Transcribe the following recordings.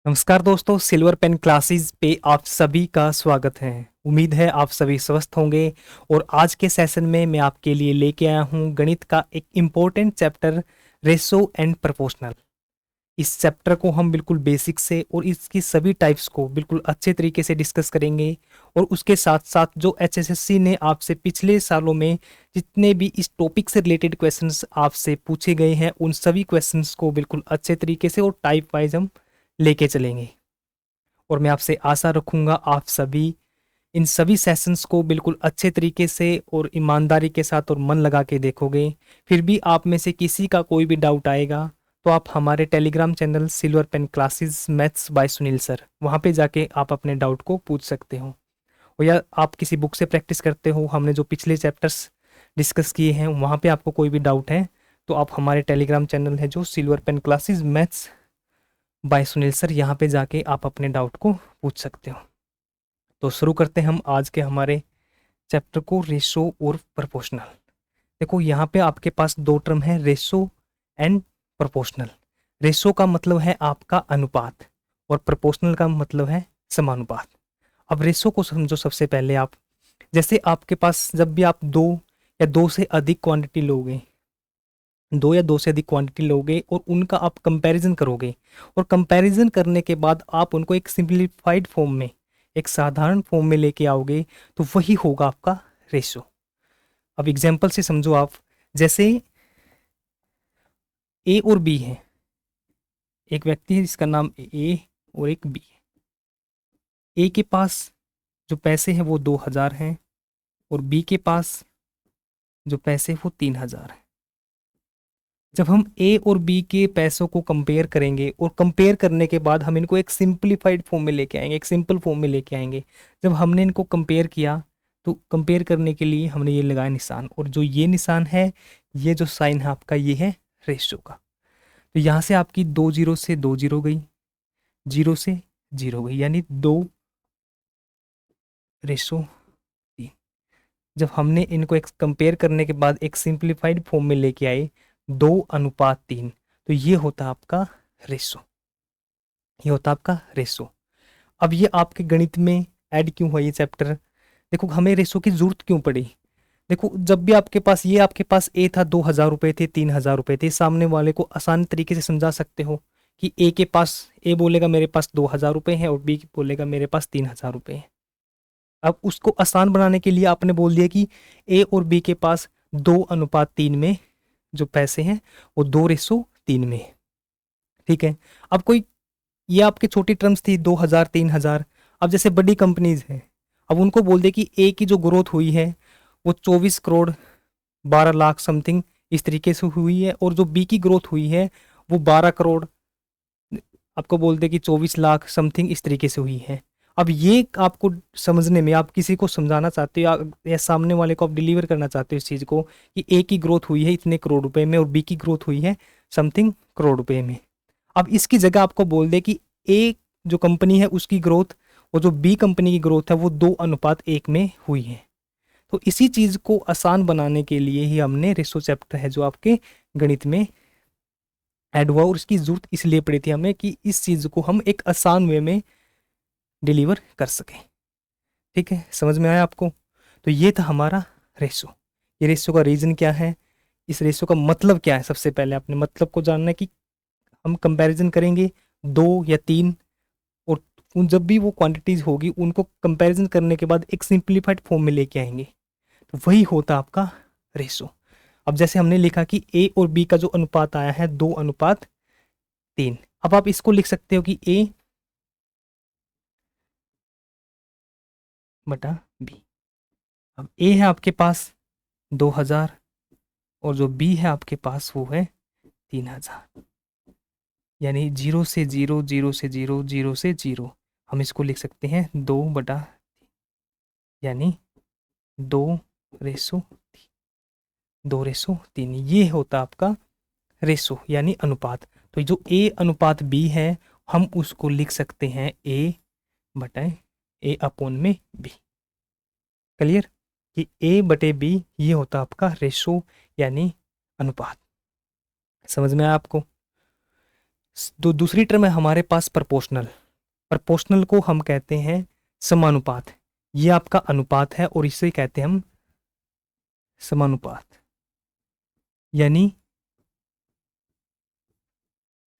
नमस्कार दोस्तों, silver pen classes पे आप सभी का स्वागत है। उम्मीद है आप सभी स्वस्थ होंगे। और आज के सेशन में मैं आपके लिए लेके आया हूँ गणित का एक important chapter, ratio and proportional. इस चैप्टर को हम बिल्कुल बेसिक से और इसकी सभी टाइप्स को बिल्कुल अच्छे तरीके से डिस्कस करेंगे। और उसके साथ साथ जो एचएसएससी ने आपसे पिछले सालों में जितने भी इस टॉपिक से रिलेटेड क्वेश्चंस आपसे पूछे गए हैं, उन सभी क्वेश्चंस को बिल्कुल अच्छे तरीके से और टाइप वाइज हम लेके चलेंगे। और मैं आपसे आशा रखूंगा आप सभी इन सभी सेशंस को बिल्कुल अच्छे तरीके से और ईमानदारी के साथ और मन लगा के देखोगे। फिर भी आप में से किसी का कोई भी डाउट आएगा तो आप हमारे Telegram channel silver pen classes maths by Sunil sir, वहाँ पे जाके आप अपने डाउट को पूछ सकते हो। और या आप किसी बुक से प्रैक्टिस करते हो, हमने जो पिछले चैप्टर्स डिस्कस किए हैं वहाँ पे आपको कोई भी डाउट है तो आप हमारे टेलीग्राम चैनल है जो silver pen classes maths by Sunil sir, यहाँ पे जाके आप अपने डाउट को पूछ सकते हो। तो शुरू करते हैं हम आज के हमारे चैप्टर को, रेशो और प्रोपोर्शनल। देखो यहाँ पे आपके पास दो टर्म है, रेशो एंड प्रोपोर्शनल। रेशो का मतलब है आपका अनुपात और प्रोपोर्शनल का मतलब है समानुपात। अब रेशो को समझो सबसे पहले आप। जैसे आपके पास जब भी आप दो या दो से अधिक क्वांटिटी लोगे, दो या दो से अधिक क्वांटिटी लोगे और उनका आप कंपैरिजन करोगे, और कंपैरिजन करने के बाद आप उनको एक सिंप्लीफाइड फॉर्म में, एक साधारण फॉर्म में लेके आओगे, तो वही होगा आपका रेशो। अब एग्जांपल से समझो आप। जैसे ए और बी है, एक व्यक्ति है जिसका नाम ए और एक बी है। ए के पास जो पैसे हैं वो 2000 हैं और बी के पास जो पैसे वो 3000 हैं। जब हम ए और बी के पैसों को कंपेयर करेंगे और कंपेयर करने के बाद हम इनको एक सिंप्लीफाइड फॉर्म में लेके आएंगे, एक सिंपल फॉर्म में लेके आएंगे। जब हमने इनको कंपेयर किया तो कंपेयर करने के लिए हमने ये लगाया निशान, और जो ये निशान है, ये जो साइन है आपका, ये है रेशो का। तो यहाँ से आपकी दो जीरो से दो जीरो गई, जीरो से जीरो गई, यानी दो रेशो तीन। जब हमने इनको एक कंपेयर करने के बाद एक सिंप्लीफाइड फॉर्म में लेके आए, 2:3, तो ये होता आपका रेशो। ये होता आपका रेशो। अब ये आपके गणित में ऐड क्यों हुआ ये चैप्टर? देखो हमें रेशो की जरूरत क्यों पड़ी। देखो जब भी आपके पास, ये आपके पास ए था, 2000 रुपए थे, 3000 रुपए थे, सामने वाले को आसान तरीके से समझा सकते हो कि ए के पास, ए बोलेगा मेरे पास 2000 रुपए हैं और बी बोलेगा मेरे पास 3000 रुपए हैं। अब उसको आसान बनाने के लिए आपने बोल दिया कि ए और बी के पास 2:3 में जो पैसे हैं वो 2:3 में है। ठीक है। अब कोई, ये आपकी छोटी टर्म्स थी, 2000 3000। अब जैसे बड़ी कंपनीज हैं, अब उनको बोल दे कि ए की जो ग्रोथ हुई है वो 24 करोड़ 12 लाख समथिंग इस तरीके से हुई है, और जो बी की ग्रोथ हुई है वो 12 करोड़, आपको बोल दे कि 24 लाख समथिंग इस तरीके से हुई है। अब ये आपको समझने में, आप किसी को समझाना चाहते हो या सामने वाले को आप डिलीवर करना चाहते हो इस चीज़ को कि ए की ग्रोथ हुई है इतने करोड़ रुपए में और बी की ग्रोथ हुई है समथिंग करोड़ रुपए में। अब इसकी जगह आपको बोल दे कि ए जो कंपनी है उसकी ग्रोथ और जो बी कंपनी की ग्रोथ है वो 2:1 में हुई है। तो इसी चीज़ को आसान बनाने के लिए ही हमने रेशो चैप्टर है जो आपके गणित में ऐड हुआ, और इसकी जरूरत इसलिए पड़ी थी हमें कि इस चीज़ को हम एक आसान वे में डिलीवर कर सकें। ठीक है, समझ में आया आपको? तो ये था हमारा रेशो। ये रेशो का रीजन क्या है, इस रेशो का मतलब क्या है, सबसे पहले आपने मतलब को जानना है कि हम कंपैरिजन करेंगे दो या तीन, और उन जब भी वो क्वांटिटीज होगी उनको कंपैरिजन करने के बाद एक सिंप्लीफाइड फॉर्म में लेके आएंगे, तो वही होता आपका रेशो। अब जैसे हमने लिखा कि ए और बी का जो अनुपात आया है 2:3, अब आप इसको लिख सकते हो कि ए बटा बी। अब ए है आपके पास 2000 और जो बी है आपके पास वो है 3000, यानी जीरो से जीरो, जीरो से जीरो, जीरो से जीरो। हम इसको लिख सकते हैं 2/, यानी 2:3, 2:3, ये होता आपका रेशो यानी अनुपात। तो जो ए अनुपात बी है हम उसको लिख सकते हैं A/A/B। क्लियर? कि A/B ये होता आपका रेशो यानी अनुपात। समझ में आया आपको? दूसरी टर्म है हमारे पास प्रोपोर्शनल। प्रोपोर्शनल को हम कहते हैं समानुपात। ये आपका अनुपात है और इसे कहते हैं हम समानुपात, यानी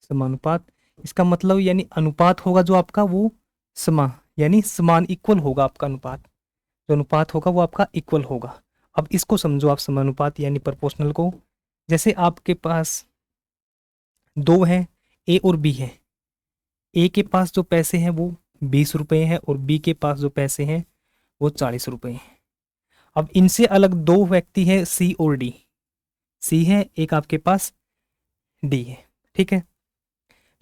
समानुपात। इसका मतलब यानी अनुपात होगा जो आपका वो यानी समान इक्वल होगा आपका अनुपात। जो अनुपात होगा वो आपका इक्वल होगा। अब इसको समझो आप समानुपात यानी प्रोपोर्शनल को। जैसे आपके पास दो हैं, ए और बी है। ए के पास जो पैसे हैं वो 20 रुपए हैं और बी के पास जो पैसे हैं वो 40 रुपए हैं। अब इनसे अलग दो व्यक्ति हैं, सी और डी। सी है, एक आपके पास डी है। ठीक है,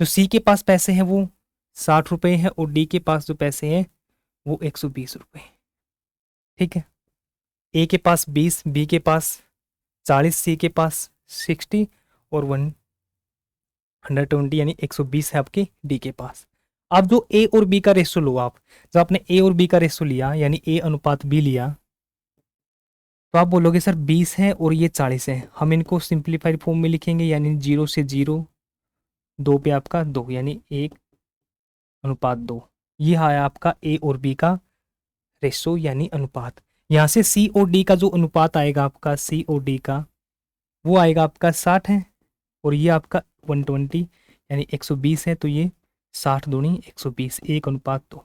जो सी के पास पैसे हैं वो 60 रुपए हैं और डी के पास जो पैसे हैं वो 120 रुपए हैं। ठीक है, ए के पास 20, बी के पास 40, सी के पास 60 और 120 यानी 120 है आपके डी के पास। अब जो ए और बी का रेशो लो आप, जब आपने ए और बी का रेशो लिया यानी ए अनुपात बी लिया, तो आप बोलोगे सर 20 है और ये 40 है, हम इनको सिंप्लीफाइड फॉर्म में लिखेंगे यानी 0 से 0, 2 पे आपका 2 यानी 1:2। ये आया आपका ए और बी का रेशो यानी अनुपात। यहाँ से सी और डी का जो अनुपात आएगा आपका, सी और डी का, वो आएगा आपका 60 है और ये आपका 120 यानी 120 है। तो ये 60 दूनी 120, 1:2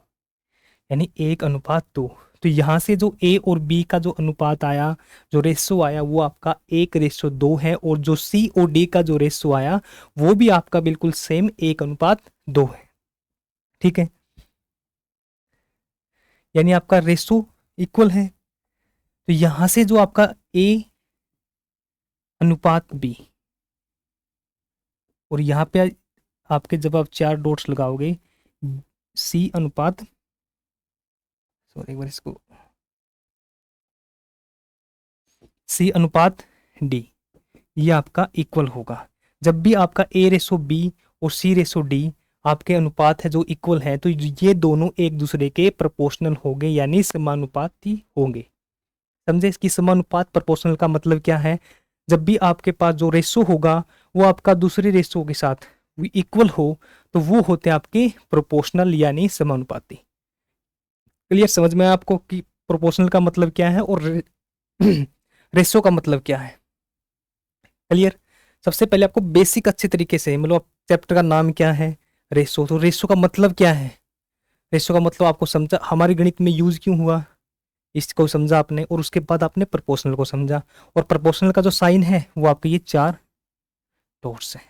यानी 1:2। तो यहाँ से जो ए और बी का जो अनुपात आया, जो रेशो आया, वो आपका 1:2 है और जो सी और डी का जो रेशो आया वो भी आपका बिल्कुल सेम 1:2 है। ठीक है, यानी आपका रेशो इक्वल है। तो यहां से जो आपका ए अनुपात बी और यहाँ पे आपके जब आप 4 डॉट्स लगाओगे सी अनुपात, सॉरी एक बार इसको, सी अनुपात डी, ये आपका इक्वल होगा। जब भी आपका ए रेशो बी और सी रेशो डी आपके अनुपात है जो इक्वल है, तो ये दोनों एक दूसरे के प्रोपोर्शनल होंगे यानी समानुपाती होंगे। समझे, इसकी समानुपात प्रोपोर्शनल का मतलब क्या है? जब भी आपके पास जो रेशो होगा वो आपका दूसरे रेशो के साथ इक्वल हो, तो वो होते हैं आपके प्रोपोर्शनल यानी समानुपाती। क्लियर, समझ में आया आपको कि प्रोपोर्शनल का मतलब क्या है और रेशो का मतलब क्या है? क्लियर। सबसे पहले आपको बेसिक अच्छे तरीके से, मतलब चैप्टर का नाम क्या है, रेशो, तो रेशो का मतलब क्या है, रेशो का मतलब आपको समझा, हमारे गणित में यूज क्यों हुआ इसको समझा आपने, और उसके बाद आपने प्रोपोर्शनल को समझा। और प्रोपोर्शनल का जो साइन है वो आपके ये 4 डॉट्स है।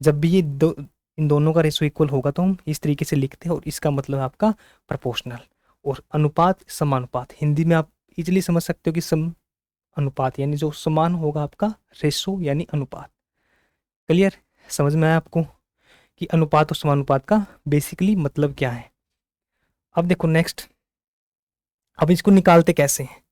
जब भी ये इन दोनों का रेशो इक्वल होगा तो हम इस तरीके से लिखते हैं और इसका मतलब आपका प्रोपोर्शनल। और अनुपात समानुपात, हिंदी में आप इजीली समझ सकते हो कि सम अनुपात यानी जो समान होगा आपका रेशो यानी अनुपात। क्लियर, समझ में आया आपको कि अनुपात और समानुपात का बेसिकली मतलब क्या है? अब देखो नेक्स्ट, अब इसको निकालते कैसे हैं?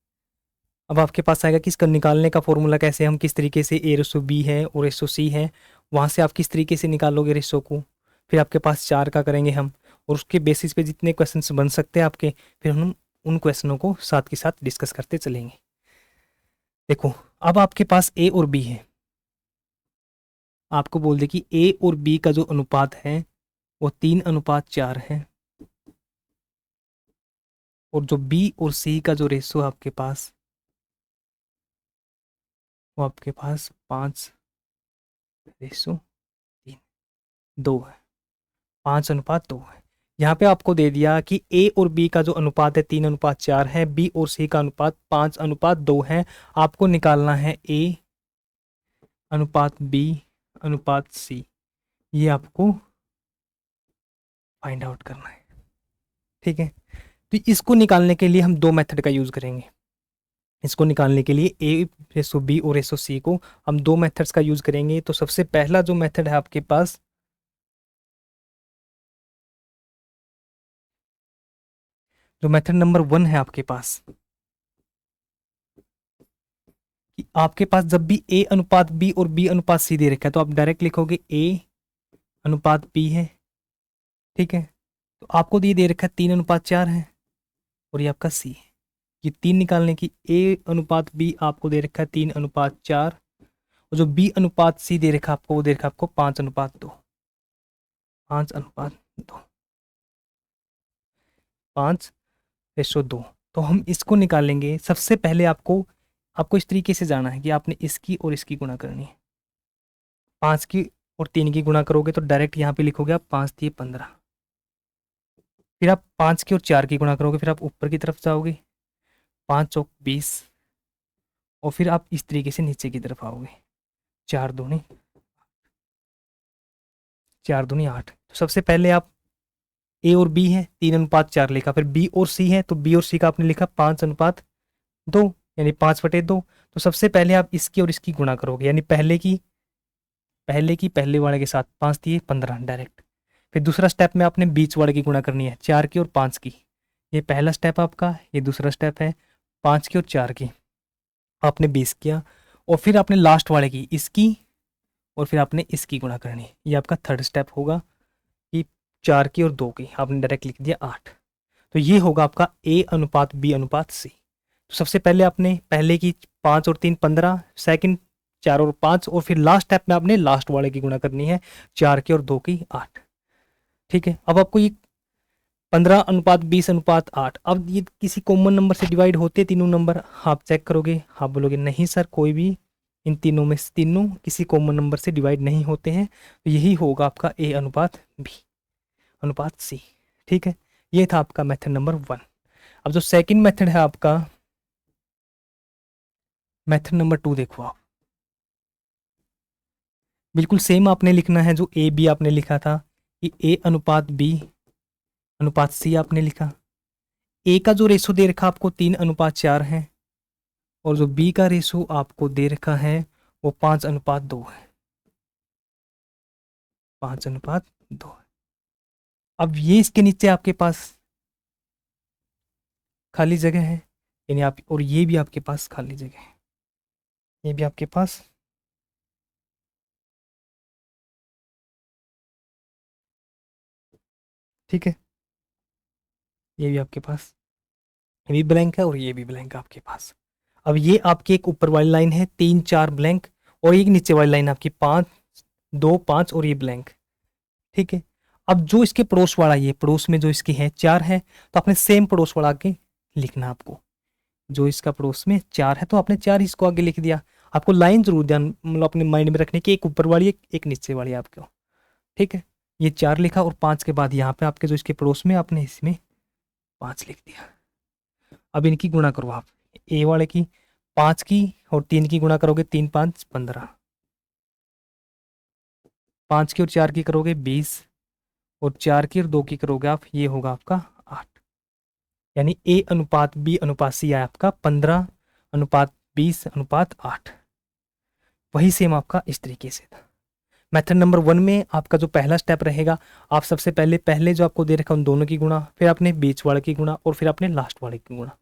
अब आपके पास आएगा कि इसका निकालने का फॉर्मूला कैसे, हम किस तरीके से ए रेशो बी है और रेशो सी है, वहाँ से आप किस तरीके से निकालोगे रेशो को। फिर आपके पास 4 का करेंगे हम, और उसके बेसिस पे जितने क्वेश्चन बन सकते हैं आपके, फिर हम उन क्वेश्चनों को साथ के साथ डिस्कस करते चलेंगे। देखो, अब आपके पास ए और बी है, आपको बोल दे कि ए और बी का जो अनुपात है वो 3:4 है, और जो बी और सी का जो रेशो आपके पास, वो आपके पास 5:2 है, 5:2 है। यहाँ पे आपको दे दिया कि ए और बी का जो अनुपात है 3:4 है, बी और सी का अनुपात 5:2 है। आपको निकालना है ए अनुपात बी अनुपात सी, ये आपको फाइंड आउट करना है। ठीक है, तो इसको निकालने के लिए हम 2 मेथड का यूज करेंगे। इसको निकालने के लिए ए रेशो बी और रेशो सी को हम 2 मेथड्स का यूज करेंगे। तो सबसे पहला जो मेथड है आपके पास, जो मेथड नंबर 1 है आपके पास, कि आपके पास जब भी ए अनुपात बी और बी अनुपात सी दे रखा है तो आप डायरेक्ट लिखोगे ए अनुपात बी है। ठीक है, तो आपको ये दे रखा है 3:4 है और ये आपका सी है। ये 3 निकालने की, ए अनुपात बी आपको दे रखा है 3:4 और जो बी अनुपात सी दे रखा है आपको, वो दे रखा है आपको 5:2। 5:2, 5:2। तो हम इसको निकालेंगे। सबसे पहले आपको आपको इस तरीके से जाना है कि आपने इसकी और इसकी गुणा करनी है। 5 की और 3 की गुणा करोगे तो डायरेक्ट यहाँ पे लिखोगे आप 5×3=15। फिर आप 5 की और 4 की गुणा करोगे, फिर आप ऊपर की तरफ जाओगे, 5×4=20, और फिर आप इस तरीके से नीचे की तरफ आओगे, 4×2=8। तो सबसे पहले आप ए और बी है 3:4 लिखा, फिर बी और सी है तो बी और सी का आपने लिखा 5:2, यानी 5/2। तो सबसे पहले आप इसकी और इसकी गुणा करोगे, यानी पहले की पहले वाले के साथ 5×3=15 डायरेक्ट। फिर दूसरा स्टेप में आपने बीच वाले की गुणा करनी है, 4 की और 5 की। ये पहला स्टेप आपका, ये दूसरा स्टेप है। 5 की और 4 की आपने 20 किया, और फिर आपने लास्ट वाले की इसकी और फिर आपने इसकी गुणा करनी है। ये आपका थर्ड स्टेप होगा कि 4 की और 2 की आपने डायरेक्ट लिख दिया 8। तो ये होगा आपका A/B/C। तो सबसे पहले आपने पहले की 5 और 3 15, सेकंड 4 और 5, और फिर लास्ट स्टेप में आपने लास्ट वाले की गुणा करनी है, 4 की और 2 की 8। ठीक है, अब आपको ये 15:20:8, अब ये किसी कॉमन नंबर से डिवाइड होते तीनों नंबर? आप चेक करोगे, आप बोलोगे नहीं सर, कोई भी इन तीनों में से तीनों किसी कॉमन नंबर से डिवाइड नहीं होते हैं। तो यही होगा आपका A/B/C। ठीक है, ये था आपका मेथड नंबर 1। अब जो सेकंड मेथड है आपका, मेथड नंबर 2 देखो आप। बिल्कुल सेम आपने लिखना है जो A B आपने लिखा था, कि A/B/C आपने लिखा। ए का जो रेशो दे रखा आपको 3:4 है, और जो बी का रेशो आपको दे रखा है वो 5:2 है, 5:2 है। अब ये इसके नीचे आपके पास खाली जगह है, यानी आप, और ये भी आपके पास खाली जगह है, ये भी आपके पास ठीक है, ये भी आपके पास, ये भी ब्लैंक है और ये भी ब्लैंक है आपके पास। अब ये आपकी एक ऊपर वाली लाइन है 3 4 ब्लैंक, और एक नीचे वाली लाइन आपकी 5 2 5 और ये ब्लैंक। ठीक है, अब जो इसके पड़ोस वाला, ये पड़ोस में जो इसकी है 4 है, तो आपने सेम पड़ोस वाला आगे लिखना आपको। जो इसका पड़ोस में 4 है तो आपने 4 इसको आगे लिख दिया। आपको लाइन जरूर ध्यान मतलब अपने माइंड में रखने की, एक ऊपर वाली एक नीचे वाली आपको। ठीक है, ये 4 लिखा, और 5 के बाद यहाँ पे आपके जो इसके पड़ोस में आपने इसमें 5 लिख दिया। अब इनकी गुणा करो आप, ए वाले की 5 की और 3 की गुणा करोगे, 3×5=15, 5 की और 4 की करोगे 20, और 4 की और 2 की करोगे आप, ये होगा आपका 8। यानी A/B/C है आपका 15:20:8। वही सेम आपका इस तरीके से था। मेथड नंबर 1 में आपका जो पहला स्टेप रहेगा, आप सबसे पहले जो आपको दे रखा उन दोनों की गुणा, फिर आपने बीच वाले की गुणा, और फिर आपने लास्ट वाले की गुणा।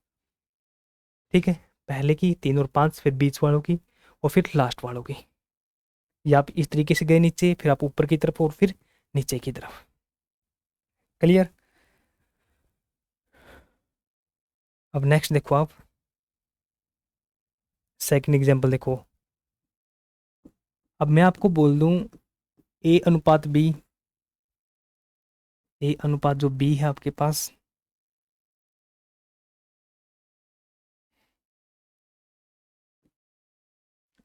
ठीक है, पहले की 3 और 5, फिर बीच वालों की, और फिर लास्ट वालों की। ये आप इस तरीके से गए नीचे, फिर आप ऊपर की तरफ, और फिर नीचे की तरफ। क्लियर? अब नेक्स्ट देखो आप, सेकंड एग्जांपल देखो। अब मैं आपको बोल दूं A/B, ए अनुपात जो B है आपके पास,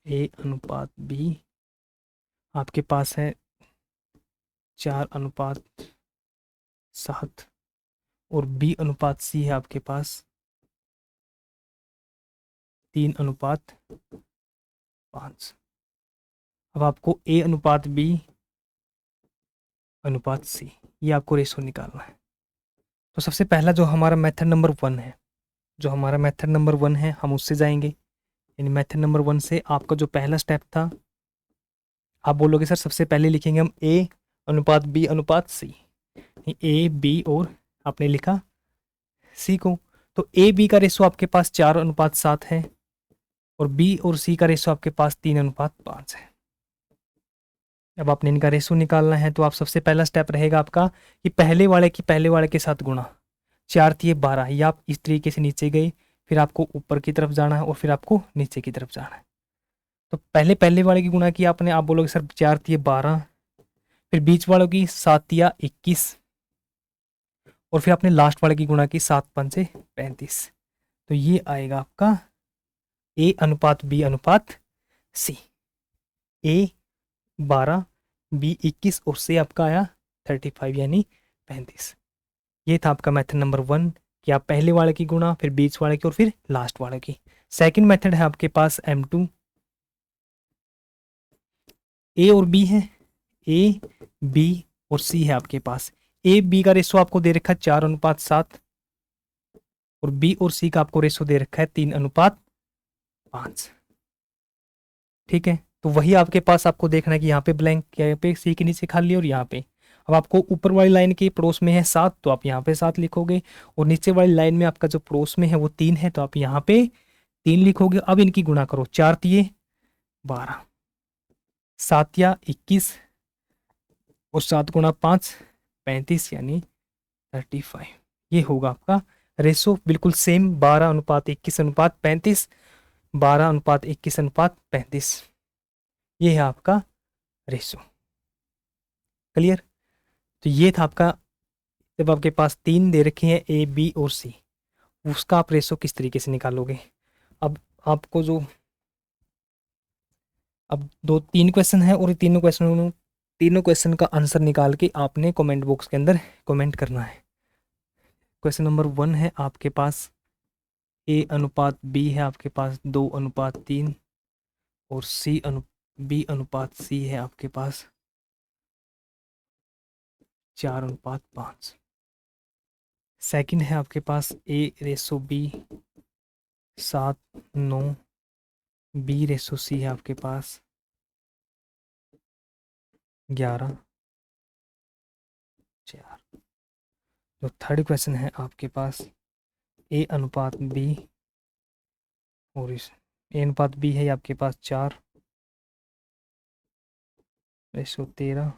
A/B आपके पास है 4:7, और B/C है आपके पास 3:5। अब आपको A/B/C ये आपको रेशो निकालना है। तो सबसे पहला जो हमारा मेथड नंबर 1 है, हम उससे जाएंगे। यानी मेथड नंबर 1 से आपका जो पहला स्टेप था, आप बोलोगे सर सबसे पहले लिखेंगे हम A/B/C, ए बी और आपने लिखा सी को। तो A/B का रेशो आपके पास 4:7 है, और B और C का रेशो आपके पास 3:5 है। अब आपने इनका रेशो निकालना है, तो आप सबसे पहला स्टेप रहेगा आपका कि पहले वाले के साथ गुणा, 4×3=12। ये आप इस तरीके से नीचे गए, फिर आपको ऊपर की तरफ जाना है, और फिर आपको नीचे की तरफ जाना है। तो पहले वाले की गुणा की आपने, आप बोलोगे सर 4×3=12, फिर बीच वालों की 7 या 21, और फिर आपने लास्ट वाले की गुणा की 7 पंचे 35। तो ये आएगा आपका ए अनुपात बी अनुपात सी। ए 12, बी 21 और सी आपका आया 35 यानी 35। ये था आपका मेथड नंबर 1 कि आप पहले वाले की गुणा, फिर बीच वाले की और फिर लास्ट वाले की। सेकंड मेथड है आपके पास M2। ए और बी है, ए बी और सी है आपके पास। ए बी का रेशो आपको दे रखा है 4:7 और बी और सी का आपको रेशो दे रखा है 3:5। ठीक है, तो वही आपके पास आपको देखना है कि यहाँ पे ब्लैंक, यहाँ पे सी के नीचे खाली और यहाँ पे। अब आपको ऊपर वाली लाइन के पड़ोस में है 7 तो आप यहाँ पे 7 लिखोगे, और नीचे वाली लाइन में आपका जो पड़ोस में है वो 3 है तो आप यहाँ पे 3 लिखोगे। अब इनकी गुणा करो, 4 तिये 12, 7 या 21 और 7 गुणा 5 35 यानी 35। ये होगा आपका रेशो, बिल्कुल सेम 12:21:35, 12:21:35। ये है आपका रेशो। क्लियर? तो ये था आपका, जब आपके पास 3 दे रखे हैं ए बी और सी, उसका आप रेशो किस तरीके से निकालोगे। अब आपको जो अब 2-3 क्वेश्चन है, और ये तीनों क्वेश्चन का आंसर निकाल के आपने कमेंट बॉक्स के अंदर कमेंट करना है। क्वेश्चन नंबर 1 है आपके पास ए अनुपात बी है आपके पास 2:3, और बी अनुपात सी है आपके पास 4:5। सेकंड है आपके पास ए रेसो बी 7:9, बी रेसो सी है आपके पास 11:4। जो थर्ड क्वेश्चन है आपके पास ए अनुपात बी, और इस ए अनुपात बी है आपके पास 4:13,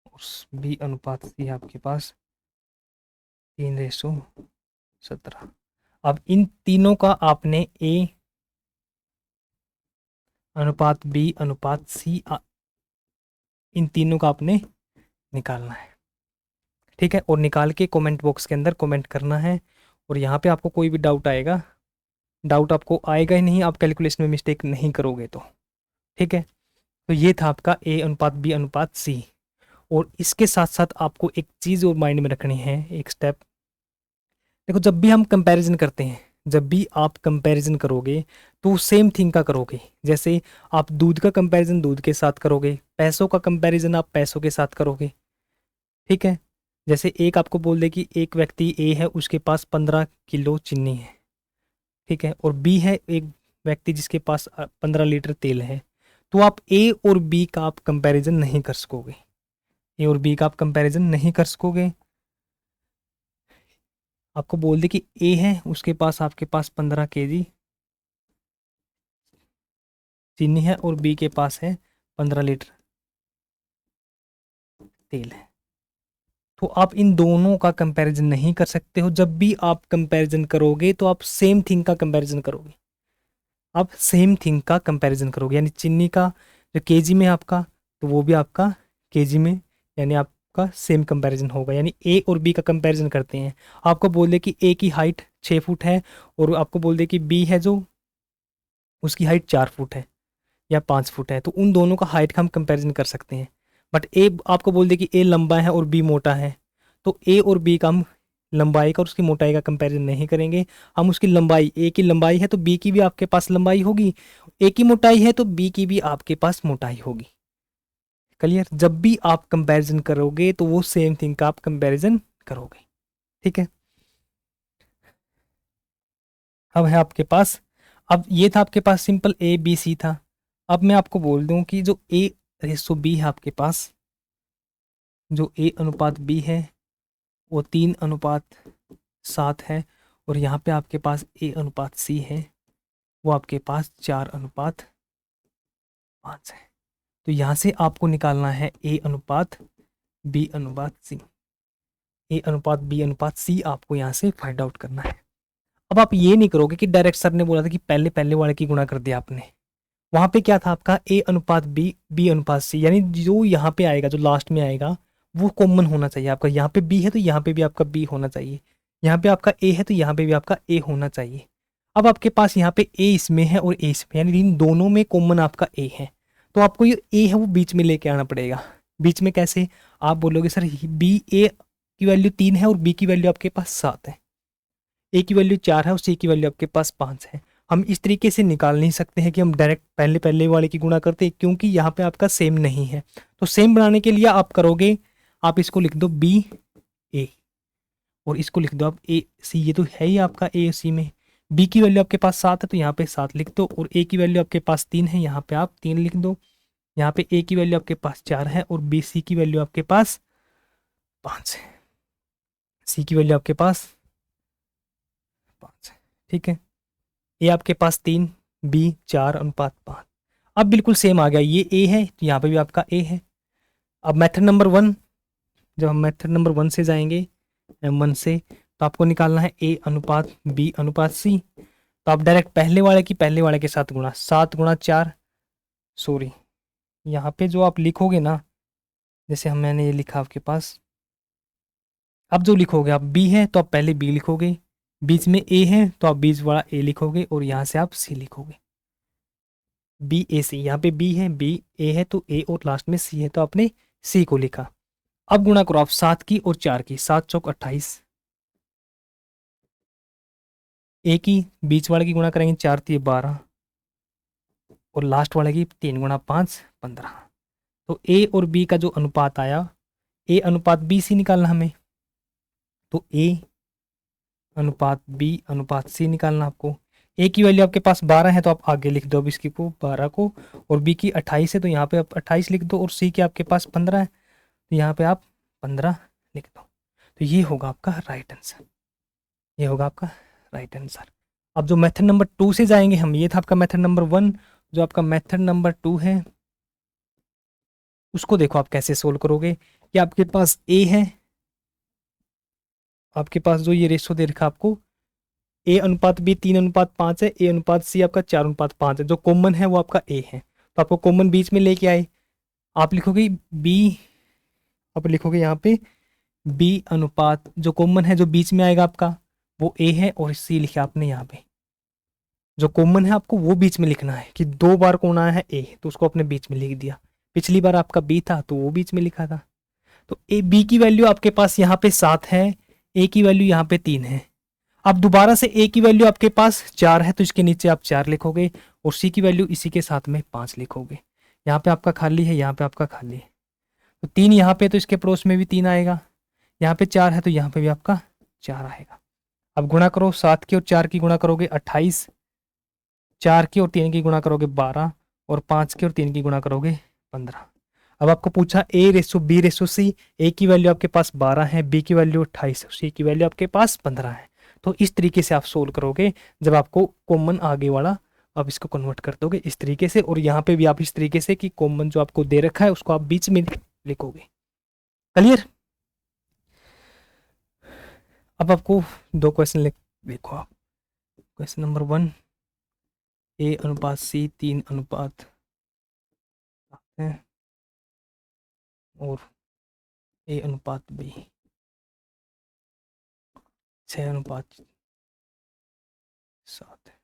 और बी अनुपात सी है आपके पास 3:17। अब इन तीनों का आपने ए अनुपात बी अनुपात सी, इन तीनों का आपने निकालना है। ठीक है, और निकाल के कमेंट बॉक्स के अंदर कमेंट करना है। और यहाँ पे आपको कोई भी डाउट आपको आएगा ही नहीं, आप कैलकुलेशन में मिस्टेक नहीं करोगे तो। ठीक है, तो ये था आपका ए अनुपात बी अनुपात सी। और इसके साथ साथ आपको एक चीज़ और माइंड में रखनी है, एक स्टेप। देखो, जब भी हम कंपैरिजन करते हैं, जब भी आप कंपैरिजन करोगे तो सेम थिंग का करोगे। जैसे आप दूध का कंपैरिजन दूध के साथ करोगे, पैसों का कंपैरिजन आप पैसों के साथ करोगे। ठीक है, जैसे एक आपको बोल दे कि एक व्यक्ति ए है, उसके पास 15 किलो चीनी है। ठीक है, और बी है एक व्यक्ति जिसके पास 15 लीटर तेल है। तो आप ए और बी का आप कंपैरिजन नहीं कर सकोगे, ए और बी का आप कंपैरिजन नहीं कर सकोगे। आपको बोल दे कि ए है, उसके पास आपके पास 15 केजी चीनी है, और बी के पास है 15 लीटर तेल है। तो आप इन दोनों का कंपैरिजन नहीं कर सकते हो। जब भी आप कंपैरिजन करोगे तो आप सेम थिंग का कंपैरिजन करोगे, आप सेम थिंग का कंपैरिजन करोगे। यानी चीनी का जो केजी में आपका, तो वो भी आपका केजी में, यानी आपका सेम कंपैरिजन होगा। यानी ए और बी का कंपैरिजन करते हैं, आपको बोल दे कि ए की हाइट 6 फुट है, और आपको बोल दे कि बी है जो उसकी हाइट 4 फुट है या 5 फुट है, तो उन दोनों का हाइट का हम कंपैरिजन कर सकते हैं। बट ए आपको बोल दे कि ए लंबा है और बी मोटा है, तो ए और बी का हम लंबाई का और उसकी मोटाई का कंपैरिजन नहीं करेंगे। हम उसकी लंबाई, ए की लंबाई है तो बी की भी आपके पास लंबाई होगी, ए की मोटाई है तो बी की भी आपके पास मोटाई होगी। क्लियर? जब भी आप कंपैरिजन करोगे तो वो सेम थिंग का आप कंपैरिजन करोगे। ठीक है, अब है आपके पास, अब ये था आपके पास सिंपल ए बी सी था। अब मैं आपको बोल दूं कि जो ए रेसो बी है आपके पास, जो ए अनुपात बी है वो 3:7 है, और यहाँ पे आपके पास ए अनुपात सी है वो आपके पास 4:5 है। तो यहाँ से आपको निकालना है ए अनुपात बी अनुपात सी। ए अनुपात बी अनुपात सी आपको यहाँ से फाइंड आउट करना है। अब आप ये नहीं करोगे कि डायरेक्ट सर ने बोला था कि पहले पहले वाले की गुणा कर दिया आपने, वहां पे क्या था आपका ए अनुपात बी, बी अनुपात सी, यानी जो यहाँ पे आएगा, जो लास्ट में आएगा वो कॉमन होना चाहिए आपका। यहाँ पे बी है तो यहाँ पे भी आपका बी होना चाहिए, यहाँ पे आपका ए है तो यहाँ पे भी आपका ए होना चाहिए। अब आपके पास यहाँ पे ए इसमें है और ए इसमें, यानी इन दोनों में कॉमन आपका ए है, तो आपको ये ए है वो बीच में लेके आना पड़ेगा। बीच में कैसे? आप बोलोगे सर बी, ए की वैल्यू 3 है और बी की वैल्यू आपके पास 7 है, ए की वैल्यू 4 है और सी की वैल्यू आपके पास 5 है। हम इस तरीके से निकाल नहीं सकते हैं कि हम डायरेक्ट पहले पहले वाले की गुणा करते हैं, क्योंकि यहाँ पे आपका सेम नहीं है। तो सेम बनाने के लिए आप करोगे, आप इसको लिख दो बी ए और इसको लिख दो आप ए सी, ये तो है ही आपका ए सी में। बी की वैल्यू आपके पास 7 है तो यहाँ पे 7 लिख दो, और ए की वैल्यू आपके पास 3 है, यहाँ पे आप 3 लिख दो। यहाँ पे ए की वैल्यू आपके पास 4 है और बी सी की वैल्यू आपके पास 5 है, सी की वैल्यू आपके पास 5 है। ठीक है, ए आपके पास 3, बी 4 अनुपात 5। अब बिल्कुल सेम आ गया, ये ए है तो यहाँ पे भी आपका ए है। अब मेथड नंबर 1, जब हम मेथड नंबर 1 से जाएंगे, M1 से, तो आपको निकालना है ए अनुपात बी अनुपात सी। तो आप डायरेक्ट पहले वाले की पहले वाले के साथ गुणा, 7 गुणा 4, सॉरी यहाँ पे जो आप लिखोगे ना, जैसे हम मैंने ये लिखा आपके पास, अब जो लिखोगे आप बी है तो आप पहले बी लिखोगे, बीच में ए है तो आप बीच वाला ए लिखोगे और यहाँ से आप सी लिखोगे, बी ए सी। यहाँ पे बी है, बी ए है तो ए, और लास्ट में सी है तो आपने सी को लिखा। अब गुणा करो आप 7 की और 4 की, 7 चौक 28, ए की बीच वाले की गुणा करेंगे 4 3 12, और लास्ट वाले की 3 गुणा 5 15। तो ए और बी का जो अनुपात आया, ए अनुपात बी सी निकालना हमें, तो ए अनुपात बी अनुपात सी निकालना आपको। ए की वैल्यू आपके पास 12 है तो आप आगे लिख दो अब इसकी को 12 को, और बी की 28 है तो यहाँ पे आप 28 लिख दो, और सी की आपके पास 15 है तो यहाँ पे आप 15 लिख दो। तो ये होगा आपका राइट आंसर, ये होगा आपका राइट आंसर। अब जो मेथड नंबर 2 से जाएंगे हम, ये था आपका मेथड नंबर 1, जो आपका मेथड नंबर 2 है उसको देखो आप कैसे सोल्व करोगे। कि आपके पास ए है, आपके पास जो ये रेशो दे रखा आपको, ए अनुपात बी 3 अनुपात 5 है, ए अनुपात सी आपका 4 अनुपात 5 है, जो कॉमन है वो आपका ए है, तो आपको कॉमन बीच में लेके आए, आप लिखोगे बी, आप लिखोगे यहाँ पे बी अनुपात, जो कॉमन है जो बीच में आएगा आपका वो ए है, और सी लिखा आपने यहाँ पे, जो कॉमन है आपको वो बीच में लिखना है, कि 2 बार कौन आया है ए, तो उसको अपने बीच में लिख दिया। पिछली बार आपका बी था तो वो बीच में लिखा था। तो ए बी की वैल्यू आपके पास यहाँ पे 7 है, ए की वैल्यू यहाँ पे 3 है। अब दोबारा से ए की वैल्यू आपके पास 4 है तो इसके नीचे आप 4 लिखोगे, और सी की वैल्यू इसी के साथ में 5 लिखोगे। यहाँ पे आपका खाली है, यहाँ पे आपका खाली है, तो 3 यहाँ पे तो इसके पड़ोस में भी 3 आएगा, यहाँ पे 4 है तो यहाँ पे भी आपका 4 आएगा। अब गुणा करो, 7 की और 4 की गुणा करोगे 28, 4 की और 3 की गुणा करोगे 12, और 5 की और 3 की गुणा करोगे 15। अब आपको पूछा ए रेसो बी रेसो सी, ए की वैल्यू आपके पास 12 है, बी की वैल्यू 28 है, सी की वैल्यू आपके पास 15 है। तो इस तरीके से आप सोल्व करोगे, जब आपको कॉमन आगे वाला आप इसको कन्वर्ट कर दोगे इस तरीके से, और यहाँ पे भी आप इस तरीके से कि कॉमन जो आपको दे रखा है उसको आप बीच में लिखोगे। क्लियर? अब आपको 2 क्वेश्चन देखो आप। क्वेश्चन नंबर 1, ए अनुपात सी 3 अनुपात है और ए अनुपात बी 6 अनुपात 7 है,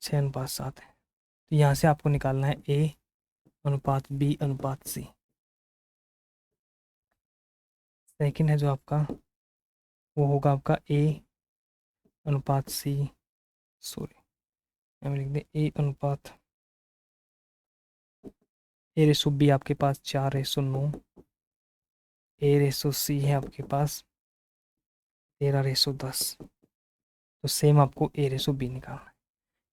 6 अनुपात 7 है। तो यहाँ से आपको निकालना है ए अनुपात बी अनुपात सी। सेकंड है जो आपका, वो होगा आपका ए अनुपात सी, सॉरी हम लिख दे ए अनुपात, ए रेसो बी आपके पास 4:9, ए रेसो सी है आपके पास 13:10। तो सेम आपको ए रेसो बी निकालना है।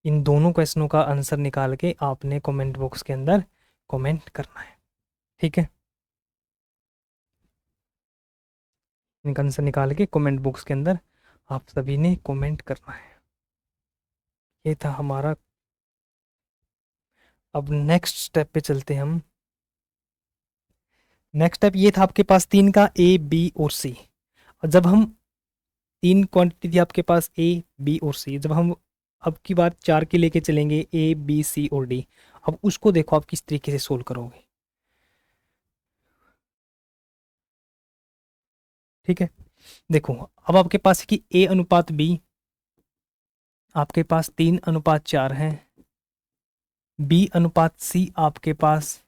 इन दोनों क्वेश्चनों का आंसर निकाल के आपने कमेंट बॉक्स के अंदर कमेंट करना है, ठीक है? इनका आंसर निकाल के कमेंट बॉक्स के अंदर आप सभी ने कमेंट करना है। ये था हमारा। अब नेक्स्ट स्टेप पे चलते हैं हम। नेक्स्ट स्टेप ये था आपके पास 3 का ए बी और सी। और जब हम 3 क्वांटिटी थी आपके पास ए बी और सी, जब हम अब की बार 4 के लेके चलेंगे, ए बी सी और डी। अब उसको देखो आप किस तरीके से सोल्व करोगे। ठीक है, देखो अब आपके पास है कि ए अनुपात बी, आपके पास 3:4 है, बी अनुपात सी आपके पास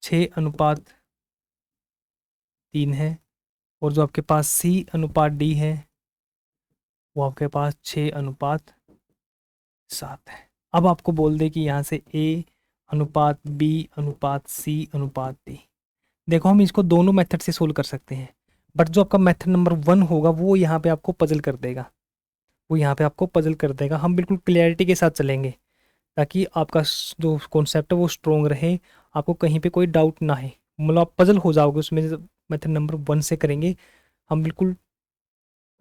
6:3 है, और जो आपके पास सी अनुपात डी है वो आपके पास 6:7 है। अब आपको बोल दे कि यहाँ से ए अनुपात बी अनुपात सी अनुपात डी। देखो हम इसको दोनों मेथड से सोल्व कर सकते हैं, बट जो आपका मेथड नंबर 1 होगा वो यहाँ पे आपको पजल कर देगा, वो यहाँ पे आपको पजल कर देगा। हम बिल्कुल क्लियरिटी के साथ चलेंगे ताकि आपका जो कॉन्सेप्ट है वो स्ट्रोंग रहे, आपको कहीं पे कोई डाउट ना है, मतलब आप पजल हो जाओगे उसमें। मेथड नंबर 1 से करेंगे हम, बिल्कुल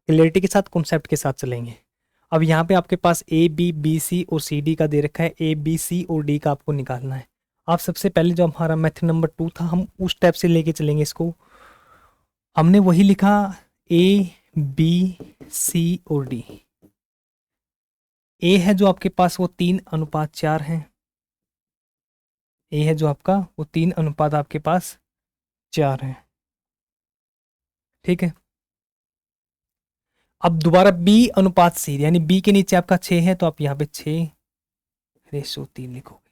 क्लियरिटी के साथ कॉन्सेप्ट के साथ चलेंगे। अब यहाँ पे आपके पास ए बी बी सी और सी डी का दे रखा है, ए बी सी और डी का आपको निकालना है। आप सबसे पहले जो हमारा मेथड नंबर 2 था हम उस स्टेप से लेके चलेंगे इसको। हमने वही लिखा, ए बी सी और डी। ए है जो आपके पास वो 3:4 है, ए है जो आपका वो 3 अनुपात आपके पास 4 है। ठीक है, अब दोबारा बी अनुपात सी, यानी बी के नीचे आपका 6 है तो आप यहाँ पे 6:3 लिखोगे।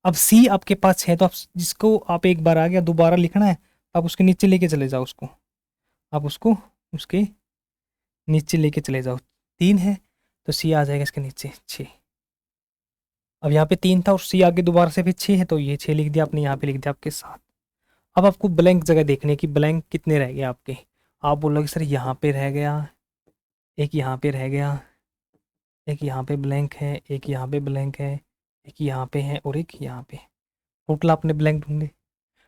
अब सी आपके पास है तो आप जिसको आप एक बार आ गया दोबारा लिखना है, आप उसके नीचे लेके चले जाओ उसको, आप उसको उसके नीचे लेके चले जाओ। 3 है तो सी आ जाएगा इसके नीचे 6। अब यहाँ पे 3 था और सी आगे दोबारा से फिर 6 है तो ये 6 लिख दिया आपने, यहाँ पे लिख दिया आपके 7। अब आपको ब्लैंक जगह देखने की, ब्लैंक कितने रह गए आपके। आप बोलोगे सर यहाँ पे रह गया, एक यहाँ पे रह गया, एक यहाँ पे ब्लैंक है, एक यहाँ पे ब्लैंक है, एक यहाँ पे है और एक यहाँ पे। टोटल आपने ब्लैंक ढूंढे।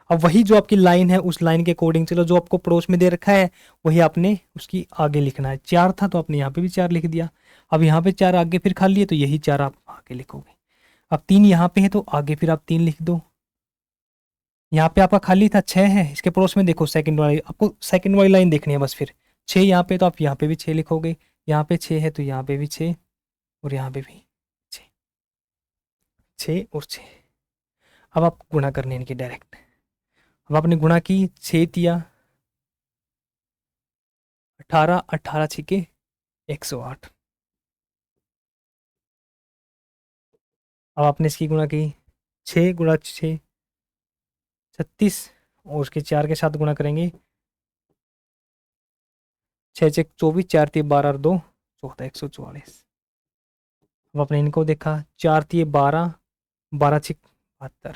अब वही जो आपकी लाइन है उस लाइन के अकॉर्डिंग चलो, जो आपको पड़ोस में दे रखा है वही आपने उसकी आगे लिखना है। 4 था तो आपने यहाँ पे भी 4 लिख दिया। अब यहाँ पे 4 आगे फिर खाली है तो यही 4 आप आगे लिखोगे। अब 3 यहाँ पे है तो आगे फिर आप 3 लिख दो। यहाँ पे आपका खाली था 6 है, इसके पड़ोस में देखो सेकंड वाली, आपको सेकंड वाली लाइन देखनी है बस। फिर 6 यहाँ पे तो आप यहाँ पे भी 6 लिखोगे, यहाँ पे 6 है तो यहाँ पे भी 6 और यहाँ पे भी 6, 6 और 6। अब आप गुणा करने इनकी डायरेक्ट। अब आपने गुणा की, 6 दिया 18, 18 छिके 108। अब आपने इसकी गुणा की, 6 × 6 36, और उसके 4 के साथ गुणा करेंगे, 6 × 6 24, 4 × 3 12 और 2 14, 144। अब आपने इनको देखा, 4 × 3 12, 12 × 6 72।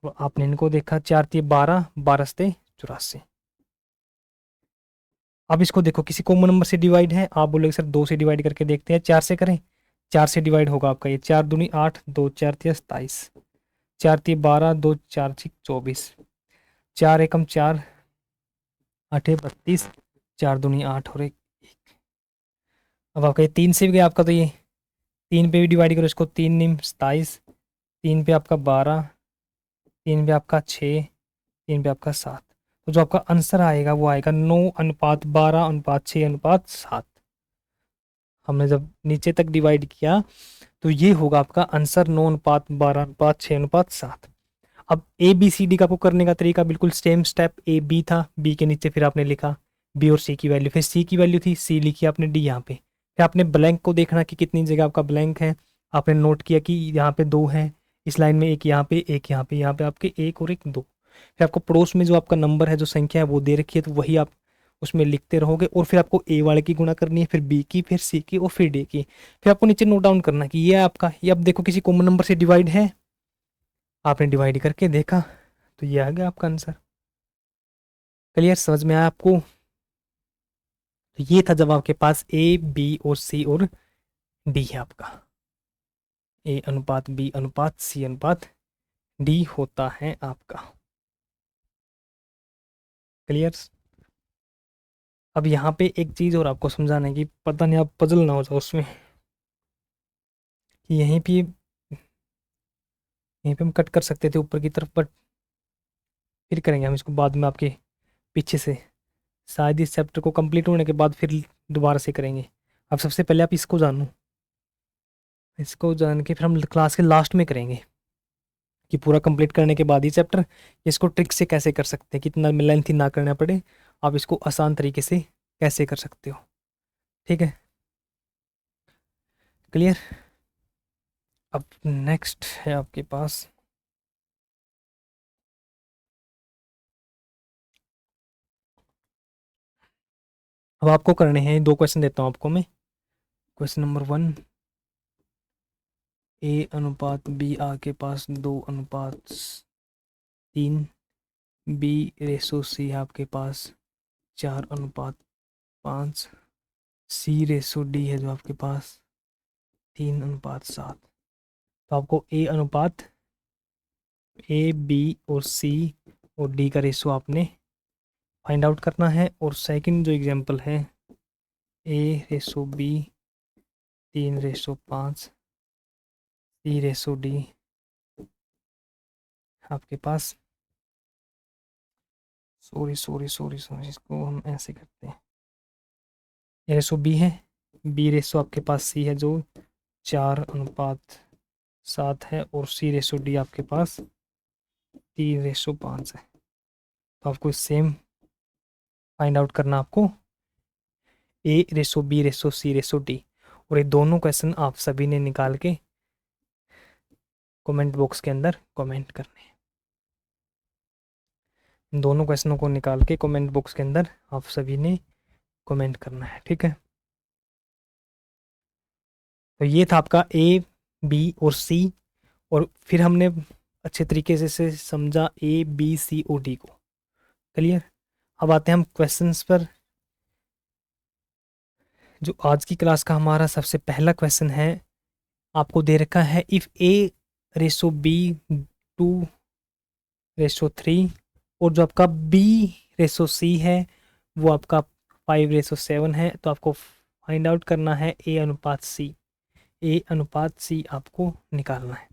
अब आपने इनको देखा, 4 × 3 12, 12 × 84। अब इसको देखो किसी कॉमन नंबर से डिवाइड है, आप बोलोगे सर 2 से डिवाइड करके देखते हैं, 4 से करें। 4 से डिवाइड होगा आपका ये, 4 दूनी 8, 2 4 × 3 27, 4 × 3 12, 2 4 × 6 24, 4 एकम 4, 8 32, 4 दूनी 8 और 1 1। अब आपका ये 3 से भी गया आपका, तो ये 3 पे भी डिवाइड करो इसको, 3 निम 27, 3 पे आपका 12, 3 पे आपका 6, 3 पे आपका 7। तो जो आपका आंसर आएगा वो आएगा 9:12:6:7। हमने जब नीचे तक डिवाइड किया तो ये होगा आपका आंसर 9:12:6:7। अब ए बी सी डी का आपको करने का तरीका बिल्कुल सेम स्टेप, ए बी था, बी के नीचे फिर आपने लिखा बी और सी की वैल्यू, फिर सी की वैल्यू थी, सी लिखी आपने डी यहाँ पे। फिर आपने ब्लैंक को देखना कि कितनी जगह आपका ब्लैंक है, आपने नोट किया कि यहाँ पे 2 है इस लाइन में, एक यहाँ पे एक यहाँ पे, यहाँ पे आपके 1 और 1 2। फिर आपको पड़ोस में जो आपका नंबर है, जो संख्या है वो दे रखी है, तो वही आप उसमें लिखते रहोगे। और फिर आपको ए वाले की गुणा करनी है, फिर बी की, फिर सी की और फिर डी की। फिर आपको नीचे नोट डाउन करना कि ये आपका, ये अब देखो किसी कॉमन नंबर से डिवाइड है, आपने डिवाइड करके देखा तो ये आ गया आपका आंसर। क्लियर, समझ में आया आपको। तो ये था जब आपके पास ए बी और सी और डी है आपका, ए अनुपात बी अनुपात सी अनुपात डी होता है आपका। क्लियर। अब यहाँ पे एक चीज और आपको समझाने की, पता नहीं आप पजल ना हो जाओ उसमें, कि यहीं पे हम कट कर सकते थे ऊपर की तरफ, बट फिर करेंगे हम इसको बाद में आपके पीछे से शायद इस चैप्टर को कंप्लीट होने के बाद फिर दोबारा से करेंगे। अब सबसे पहले आप इसको जानो, इसको जान के फिर हम क्लास के लास्ट में करेंगे कि पूरा कंप्लीट करने के बाद ही चैप्टर इसको ट्रिक से कैसे कर सकते हैं, कितना लेंथी ना करना पड़े, आप इसको आसान तरीके से कैसे कर सकते हो। ठीक है, क्लियर। अब नेक्स्ट है आपके पास अब आपको करने हैं 2 क्वेश्चन देता हूँ आपको मैं। क्वेश्चन नंबर 1, ए अनुपात बी आपके पास 2:3, बी रेशो सी आपके पास 4:5, सी रेशो डी है जो आपके पास 3:7। तो आपको ए अनुपात ए बी और सी और डी का रेशो आपने फाइंड आउट करना है। और सेकंड जो एग्जांपल है, ए रेशो बी 3:5, सी रेशो डी आपके पास सॉरी इसको हम ऐसे करते हैं, ए रेशो बी है, बी रेशो आपके पास सी है जो 4:7 है, और सी रेशो डी आपके पास 3:5 है। तो आपको सेम फाइंड आउट करना, आपको ए रेशो बी रेशो सी रेशो डी। और ये दोनों क्वेश्चन आप सभी ने निकाल के कमेंट बॉक्स के अंदर कमेंट करने हैं। दोनों क्वेश्चनों को निकाल के कमेंट बॉक्स के अंदर आप सभी ने कमेंट करना है। ठीक है, तो ये था आपका ए बी और सी, और फिर हमने अच्छे तरीके से समझा ए बी सी और डी को। क्लियर। अब आते हैं हम क्वेश्चंस पर। जो आज की क्लास का हमारा सबसे पहला क्वेश्चन है, आपको दे रखा है इफ़ ए रेशो बी 2:3, और जो आपका बी रेशो सी है वो आपका 5:7 है। तो आपको फाइंड आउट करना है ए अनुपात सी, ए अनुपात सी आपको निकालना है।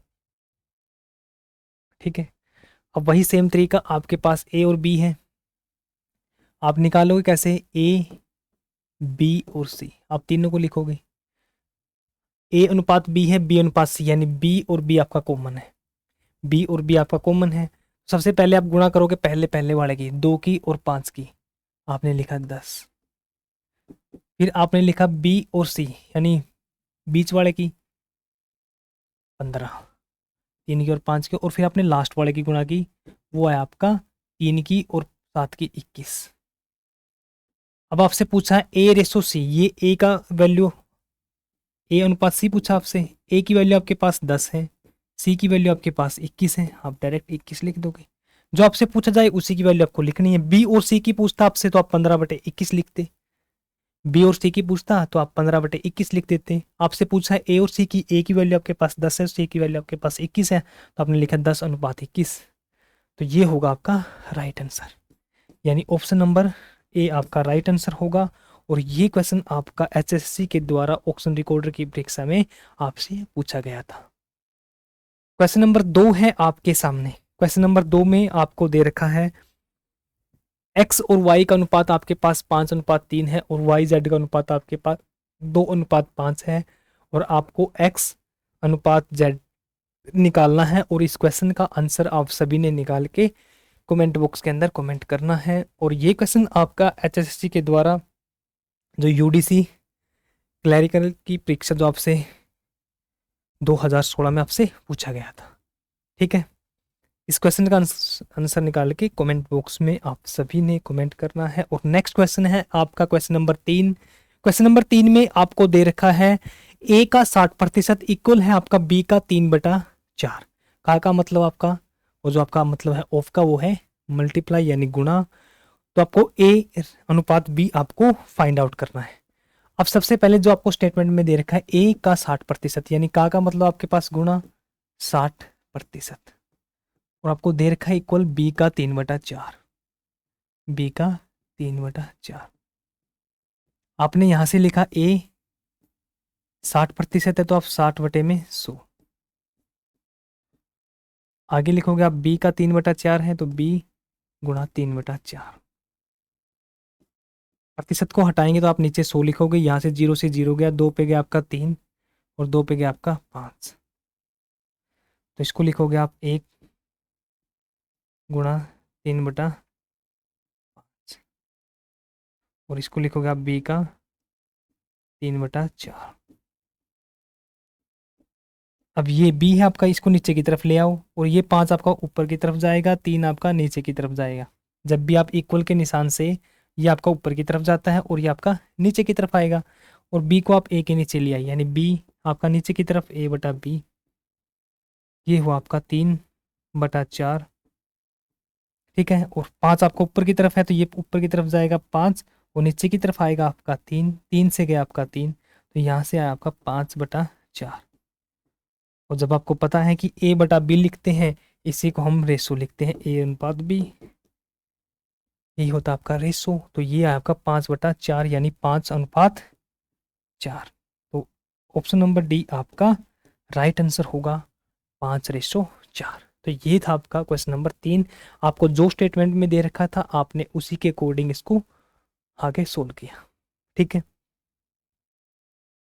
ठीक है, अब वही सेम तरीका आपके पास ए और बी है, आप निकालोगे कैसे, ए बी और सी, आप तीनों को लिखोगे। ए अनुपात बी है, बी अनुपात सी, यानी बी और बी आपका कॉमन है, बी और बी आपका कॉमन है। सबसे पहले आप गुणा करोगे पहले पहले वाले की, 2 की और 5 की, आपने लिखा 10। फिर आपने लिखा बी और सी यानी बीच वाले की 15, 3 की और 5 की, और फिर आपने लास्ट वाले की गुणा की, वो है आपका 3 की और 7 की 21। अब आपसे पूछा है ए रेशो सी, ये ए का वैल्यू, ए अनुपात सी पूछा आपसे, ए की वैल्यू आपके पास 10 है, सी की वैल्यू आपके पास 21 है, आप डायरेक्ट 21 लिख दोगे। जो आपसे पूछा जाए उसी की वैल्यू आपको लिखनी है। बी और सी की पूछता आपसे तो आप 15/21 लिखते, बी और सी की पूछता तो आप 15/21 लिख देते। आपसे पूछा है ए और सी की, ए की वैल्यू आपके पास 10 है, सी की वैल्यू आपके पास 21 है, तो आपने लिखा 10:21। तो ये होगा आपका राइट आंसर, यानी ऑप्शन नंबर ए आपका राइट आंसर होगा। और ये क्वेश्चन आपका एचएससी के द्वारा ऑक्शन रिकॉर्डर की परीक्षा में आपसे पूछा गया था। क्वेश्चन नंबर 2 है आपके सामने। क्वेश्चन नंबर 2 में आपको दे रखा है एक्स और वाई का अनुपात आपके पास 5:3 है, और वाई जेड का अनुपात आपके पास 2:5 है, और आपको एक्स अनुपात जेड निकालना है। और इस क्वेश्चन का आंसर आप सभी ने निकाल के कमेंट बॉक्स के अंदर कमेंट करना है। और ये क्वेश्चन आपका एचएससी के द्वारा जो यूडीसी क्लैरिकल की परीक्षा जो आपसे 2016 में आपसे पूछा गया था। ठीक है, इस क्वेश्चन का आंसर निकाल के कमेंट बॉक्स में आप सभी ने कमेंट करना है। और नेक्स्ट क्वेश्चन है आपका क्वेश्चन नंबर 3। क्वेश्चन नंबर 3 में आपको दे रखा है ए का 60% इक्वल है आपका बी का 3/4। का मतलब आपका, वो जो आपका मतलब है ऑफ का, वो है मल्टीप्लाई यानी गुणा। तो आपको ए अनुपात बी आपको फाइंड आउट करना है। अब सबसे पहले जो आपको स्टेटमेंट में दे रखा है ए का 60%, यानी का मतलब आपके पास गुणा 60%, और आपको दे रखा है इक्वल बी का 3/4, बी का 3/4। आपने यहां से लिखा ए 60% है तो आप 60/100, आगे लिखोगे आप बी का 3/4 है तो बी गुणा 3/4। प्रतिशत को हटाएंगे तो आप नीचे 100 लिखोगे, यहाँ से 0 से 0 गया, 2 पे गया आपका 3 और 2 पे गया आपका 5। तो इसको लिखोगे आप 1 गुणा 3/5 और इसको लिखोगे आप b का 3/4। अब ये b है आपका, इसको नीचे की तरफ ले आओ और ये 5 आपका ऊपर की तरफ जाएगा, 3 आपका नीचे की तरफ जाएगा। जब भी आप इक्वल के निशान से ये आपका ऊपर की तरफ जाता है और ये आपका नीचे की तरफ आएगा, और b को आप a के नीचे ले आइए, यानी b आपका नीचे की तरफ a/b। ये हुआ आपका 3/4, ठीक है। और 5 आपका ऊपर की तरफ है तो ये ऊपर की तरफ जाएगा 5 और नीचे की तरफ आएगा आपका 3, 3 से गया आपका 3, तो यहाँ से आया आपका 5/4। और जब आपको पता है कि a/b लिखते हैं, इसी को हम रेशो लिखते हैं, a/b, यही होता है आपका रेशो। तो ये है आपका 5/4 यानी 5:4। तो ऑप्शन नंबर डी आपका राइट आंसर होगा 5:4। तो ये था आपका क्वेश्चन नंबर 3। आपको जो स्टेटमेंट में दे रखा था आपने उसी के अकॉर्डिंग इसको आगे सोल्व किया, ठीक है।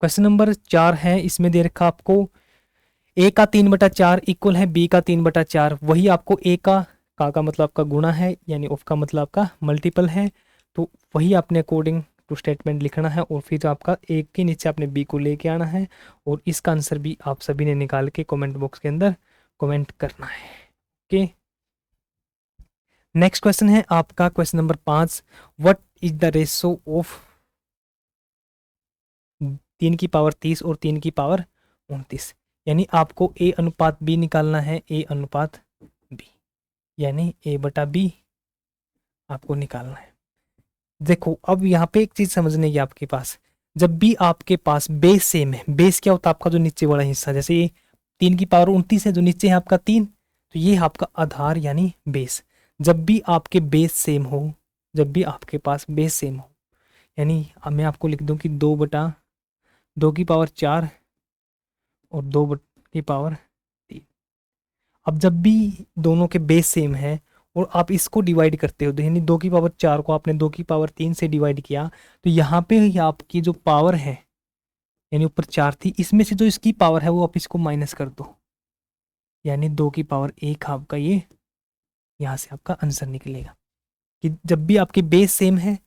क्वेश्चन नंबर 4 है, इसमें दे रखा आपको a का 3/4 इक्वल है b का 3/4। वही आपको a का मतलब आपका गुणा है, यानी ऑफ का मतलब आपका मल्टीपल है। तो वही आपने अकॉर्डिंग टू स्टेटमेंट लिखना है और फिर आपका a के नीचे आपने b को लेके आना है, और इसका आंसर भी आप सभी ने निकाल के कमेंट बॉक्स के अंदर कमेंट करना है, ओके। नेक्स्ट क्वेश्चन है आपका question number 5। What is the ratio of 3 की पावर 30 और 3 की पावर 29? यानी आपको a/b निकालना है, a/b, यानी a/b आपको निकालना है। देखो अब यहाँ पे एक चीज समझने की आपके पास, जब भी आपके पास बेस सेम है, बेस क्या होता है आपका जो नीचे वाला हिस्सा, जैसे ये 3 की पावर 29 है, जो नीचे है आपका 3, तो ये है आपका आधार यानी बेस। जब भी आपके बेस सेम हो, जब भी आपके पास बेस सेम हो, यानी अब मैं आपको लिख दूं कि 2/2 की पावर 4 और 2 की पावर 3। अब जब भी दोनों के बेस सेम है और आप इसको डिवाइड करते हो, तो यानी 2 की पावर 4 को आपने 2 की पावर 3 से डिवाइड किया, तो यहाँ पे ही आपकी जो पावर है, यानी ऊपर 4 थी, इसमें से जो इसकी पावर है वो आप इसको माइनस कर दो, यानी 2 की पावर 1 आपका ये यहाँ से आपका आंसर निकलेगा। कि जब भी आपके बेस सेम है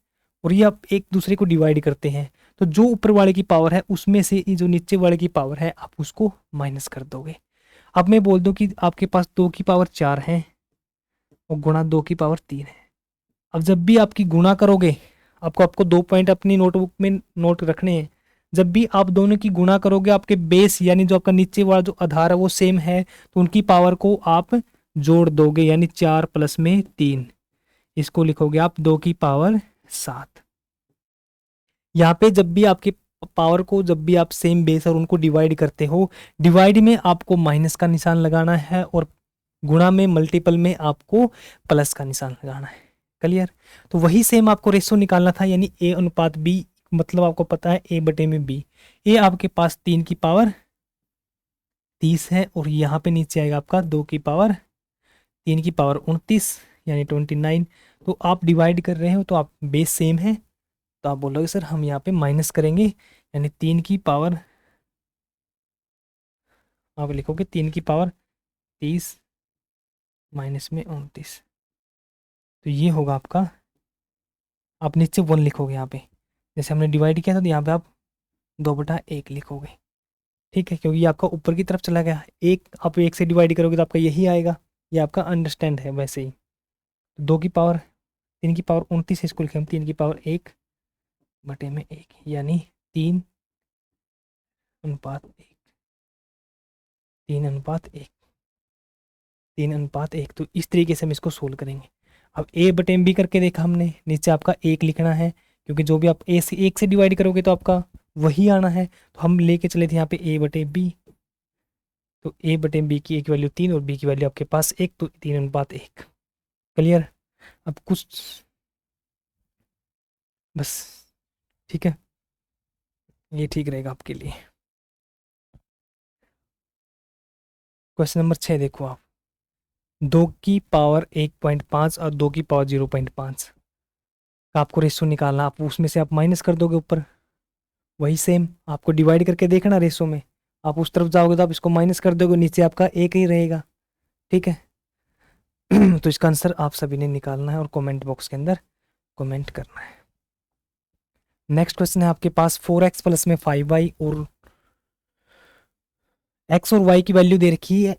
और ये आप एक दूसरे को डिवाइड करते हैं, तो जो ऊपर वाले की पावर है उसमें से ये जो नीचे वाले की पावर है आप उसको माइनस कर दोगे। अब मैं बोल दूं कि आपके पास 2 की पावर 4 है और गुणा 2 की पावर 3 है। अब जब भी आपकी गुणा करोगे, आपको आपको 2 पॉइंट अपनी नोटबुक में नोट रखने हैं। जब भी आप दोनों की गुणा करोगे, आपके बेस यानी जो आपका नीचे वाला जो आधार है वो सेम है, तो उनकी पावर को आप जोड़ दोगे, यानी 4 + 3, इसको लिखोगे आप 2 की पावर 7। यहाँ पे जब भी आपके पावर को, जब भी आप सेम बेस और उनको डिवाइड करते हो, डिवाइड में आपको माइनस का निशान लगाना है और गुणा में, मल्टीपल में आपको प्लस का निशान लगाना है। क्लियर? तो वही सेम आपको रेशो निकालना था, यानी a/b, मतलब आपको पता है a/b। ए आपके पास 3 की पावर 30 है और यहाँ पे नीचे आएगा आपका 3 की पावर 29 यानी 29। तो आप डिवाइड कर रहे हो तो आप बेस सेम है, तो आप बोलोगे सर हम यहाँ पे माइनस करेंगे, यानी 3 की पावर, आप लिखोगे 3 की पावर 30 माइनस में 29, तो ये होगा आपका, आप नीचे 1 लिखोगे यहाँ पे, जैसे हमने डिवाइड किया था, तो यहाँ पे आप 2/1 लिखोगे, ठीक है, क्योंकि ये आपका ऊपर की तरफ चला गया। एक आप 1 से डिवाइड करोगे तो आपका यही आएगा, ये आपका अंडरस्टैंड है वैसे ही। 3 की पावर 29 इसको लिखे हम 3 की पावर 1/1, यानी 3:1, 3:1, 3:1। तो इस तरीके से हम इसको सोल्व करेंगे। अब a/b करके देखा हमने, नीचे आपका 1 लिखना है, क्योंकि जो भी आप a से 1 से डिवाइड करोगे तो आपका वही आना है। तो हम लेके चले थे यहाँ पे a/b, तो a/b की a की वैल्यू 3 और b की वैल्यू आपके पास 1, तो 3:1। क्लियर? अब कुछ बस, ठीक है, ये ठीक रहेगा आपके लिए। क्वेश्चन नंबर 6 देखो आप, 2 की पावर 1.5 और 2 की पावर 0.5 आपको रेशो निकालना, आप उसमें से आप माइनस कर दोगे ऊपर, वही सेम आपको डिवाइड करके देखना रेशो में, आप उस तरफ जाओगे तो आप इसको माइनस कर दोगे, नीचे आपका एक ही रहेगा, ठीक है। तो इसका आंसर आप सभी ने निकालना है और कमेंट बॉक्स के अंदर कमेंट करना है। नेक्स्ट क्वेश्चन है आपके पास 4x प्लस में 5y और x और y की वैल्यू दे रखी है।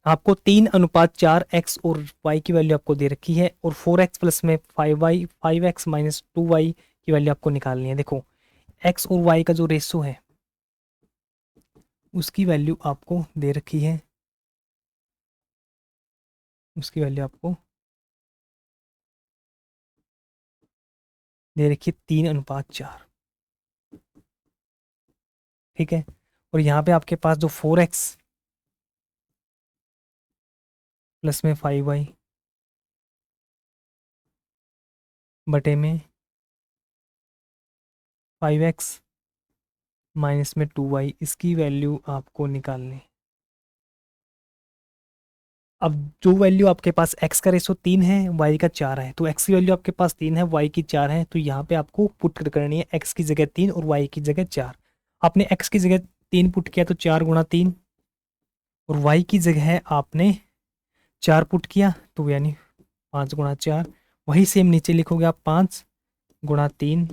आपको 3:4 x और y की वैल्यू आपको दे रखी है और 4x प्लस में 5y 5x माइनस 2y की वैल्यू आपको निकालनी है। देखो x और y का जो रेशो है उसकी वैल्यू आपको दे रखी है, उसकी वैल्यू आपको दे रखी है 3:4, ठीक है। और यहाँ पे आपके पास जो 4x प्लस में 5y बटे में 5x माइनस में 2y, इसकी वैल्यू आपको निकालनी। अब जो वैल्यू आपके पास x का रेशो 3 है, y का 4 है, तो x की वैल्यू आपके पास 3 है, y की 4 है, तो यहाँ पे आपको पुट करनी है x की जगह 3 और y की जगह 4। आपने x की जगह 3 पुट किया तो 4 × 3, और y की जगह आपने 4 पुट किया तो यानी 5 × 4। वही सेम नीचे लिखोगे आप 5 × 3,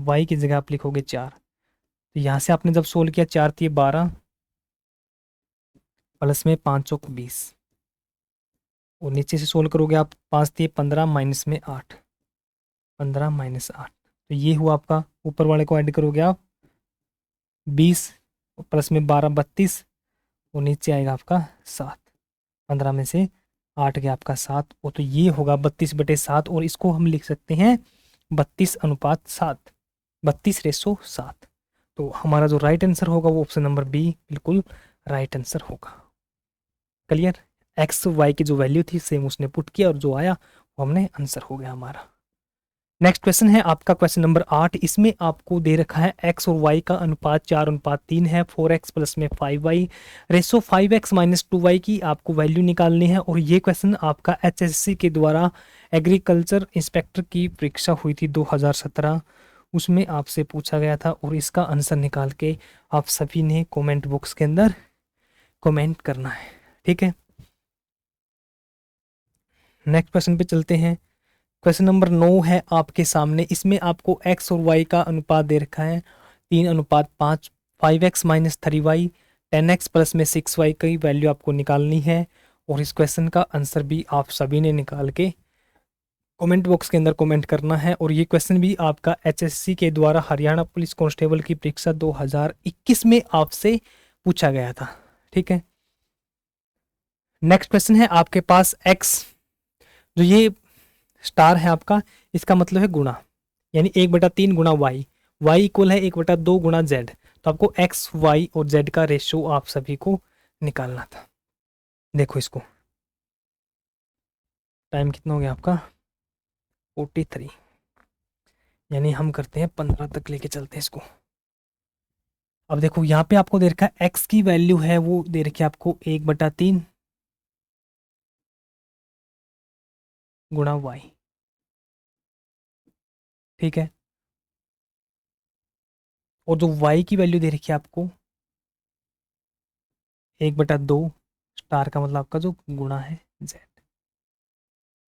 y की जगह आप लिखोगे 4। तो यहाँ से आपने जब सोल्व किया 4 × 3 = 12 प्लस में 5 × 4 = 20, और नीचे से सोल्व करोगे आप 5 × 3 = 15 माइनस में 8, 15 माइनस 8, तो ये हुआ आपका। ऊपर वाले को ऐड करोगे आप 20 प्लस में 12 32, और नीचे आएगा आपका 7, 15 में से 8 गया आपका 7, और तो ये होगा 32/7, और इसको हम लिख सकते हैं 32:7, 32:7। तो हमारा जो राइट आंसर होगा वो ऑप्शन नंबर बी बिल्कुल राइट आंसर होगा। क्लियर, एक्स वाई की जो वैल्यू थी सेम उसने पुट किया और जो आया वो हमने आंसर हो गया हमारा। नेक्स्ट क्वेश्चन है आपका क्वेश्चन नंबर 8। इसमें आपको दे रखा है x और y का अनुपात 4:3 है, 4x प्लस में 5y, ratio 5x minus 2y की आपको वैल्यू निकालनी है। और ये क्वेश्चन आपका HSC के द्वारा एग्रीकल्चर इंस्पेक्टर की परीक्षा हुई थी 2017, उसमें आपसे पूछा गया था, और इसका आंसर निकाल के आप सभी ने कमेंट बॉक्स के अंदर कमेंट करना है, ठीक है। नेक्स्ट क्वेश्चन पे चलते हैं। क्वेश्चन नंबर 9 है आपके सामने। इसमें आपको x और y का अनुपात दे रखा है 3:5, 5x minus 3y, 10x plus में 6y की वैल्यू आपको निकालनी है। और इस क्वेश्चन का आंसर भी आप सभी ने निकाल के कमेंट बॉक्स के अंदर कमेंट करना है। और ये क्वेश्चन भी आपका HSC के द्वारा हरियाणा पुलिस कांस्टेबल की परीक्षा 2021 में आपसे पूछा गया था, ठीक है। नेक्स्ट क्वेश्चन है आपके पास x, जो ये स्टार है आपका, इसका मतलब है गुणा, यानी 1/3 गुणा वाई, वाई इक्वल है 1/2 गुणा जेड। तो आपको एक्स वाई और जेड का रेशियो आप सभी को निकालना था। देखो इसको, टाइम कितना हो गया आपका 43, यानी हम करते हैं 15 तक लेके चलते हैं इसको। अब देखो यहाँ पे आपको दे रखा है एक्स की वैल्यू है वो दे रखी है आपको 1/3 गुणा वाई, ठीक है। और जो वाई की वैल्यू दे रखी है आपको 1/2, स्टार का मतलब आपका जो गुणा है जेड,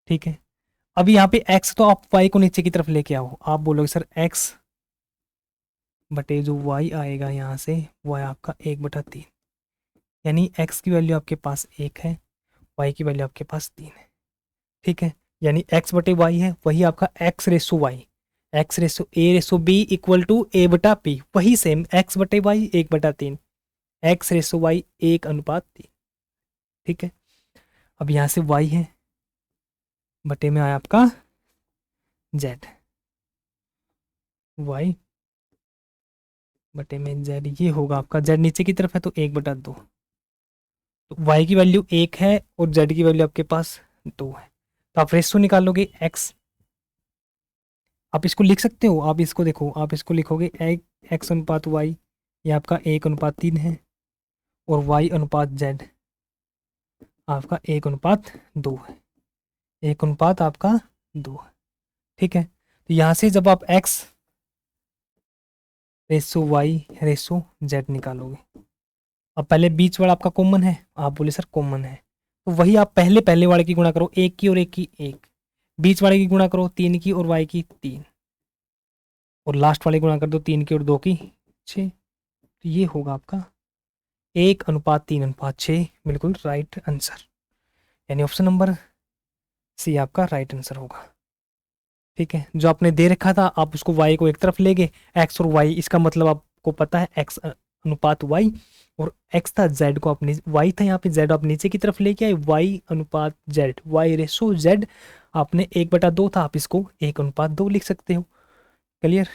ठीक है। अब यहाँ पे x, तो आप y को नीचे की तरफ लेके आओ, आप बोलोगे सर x बटे जो y आएगा यहाँ से वो है आपका 1/3, यानी x की वैल्यू आपके पास 1 है, y की वैल्यू आपके पास 3 है, ठीक है। यानी x बटे y है वही आपका x ratio y, x ratio a ratio b equal to a/p, वही सेम x बटे y 1/3, x रेसो y 1:3, ठीक है। अब यहाँ से y है बटे में आया आपका z, y बटे में z, ये होगा आपका z नीचे की तरफ है तो 1/2, तो y की वैल्यू 1 है और z की वैल्यू आपके पास 2 है। तो आप रेशो निकालोगे x, आप इसको लिख सकते हो, आप इसको देखो, आप इसको लिखोगे x/y, ये आपका 1:3 है, और y/z आपका 1:2 है, 1 अनुपात आपका 2 है, ठीक है, तो यहाँ से जब आप x ratio y ratio z निकालोगे, अब पहले बीच वाला आपका कॉमन है, आप बोले सर कॉमन है, तो वही आप पहले पहले वाले की गुणा करो, एक की और एक की एक, बीच वाले की गुणा करो तीन की और y की तीन, और लास्ट वाले गुणा कर दो तीन की और दो की छः, तो ये होगा आपका 1:3:6, बिल्कुल राइट आंसर, यानी ऑप्शन नंबर सी आपका राइट आंसर होगा। ठीक है, जो आपने दे रखा था आप उसको y को एक तरफ ले गए, x और y, इसका मतलब आपको पता है x अनुपात y, और x था z को आपने y था यहाँ पे z आप नीचे की तरफ लेके आए, y अनुपात z, y रेशो z आपने 1/2 था, आप इसको 1:2 लिख सकते हो। क्लियर,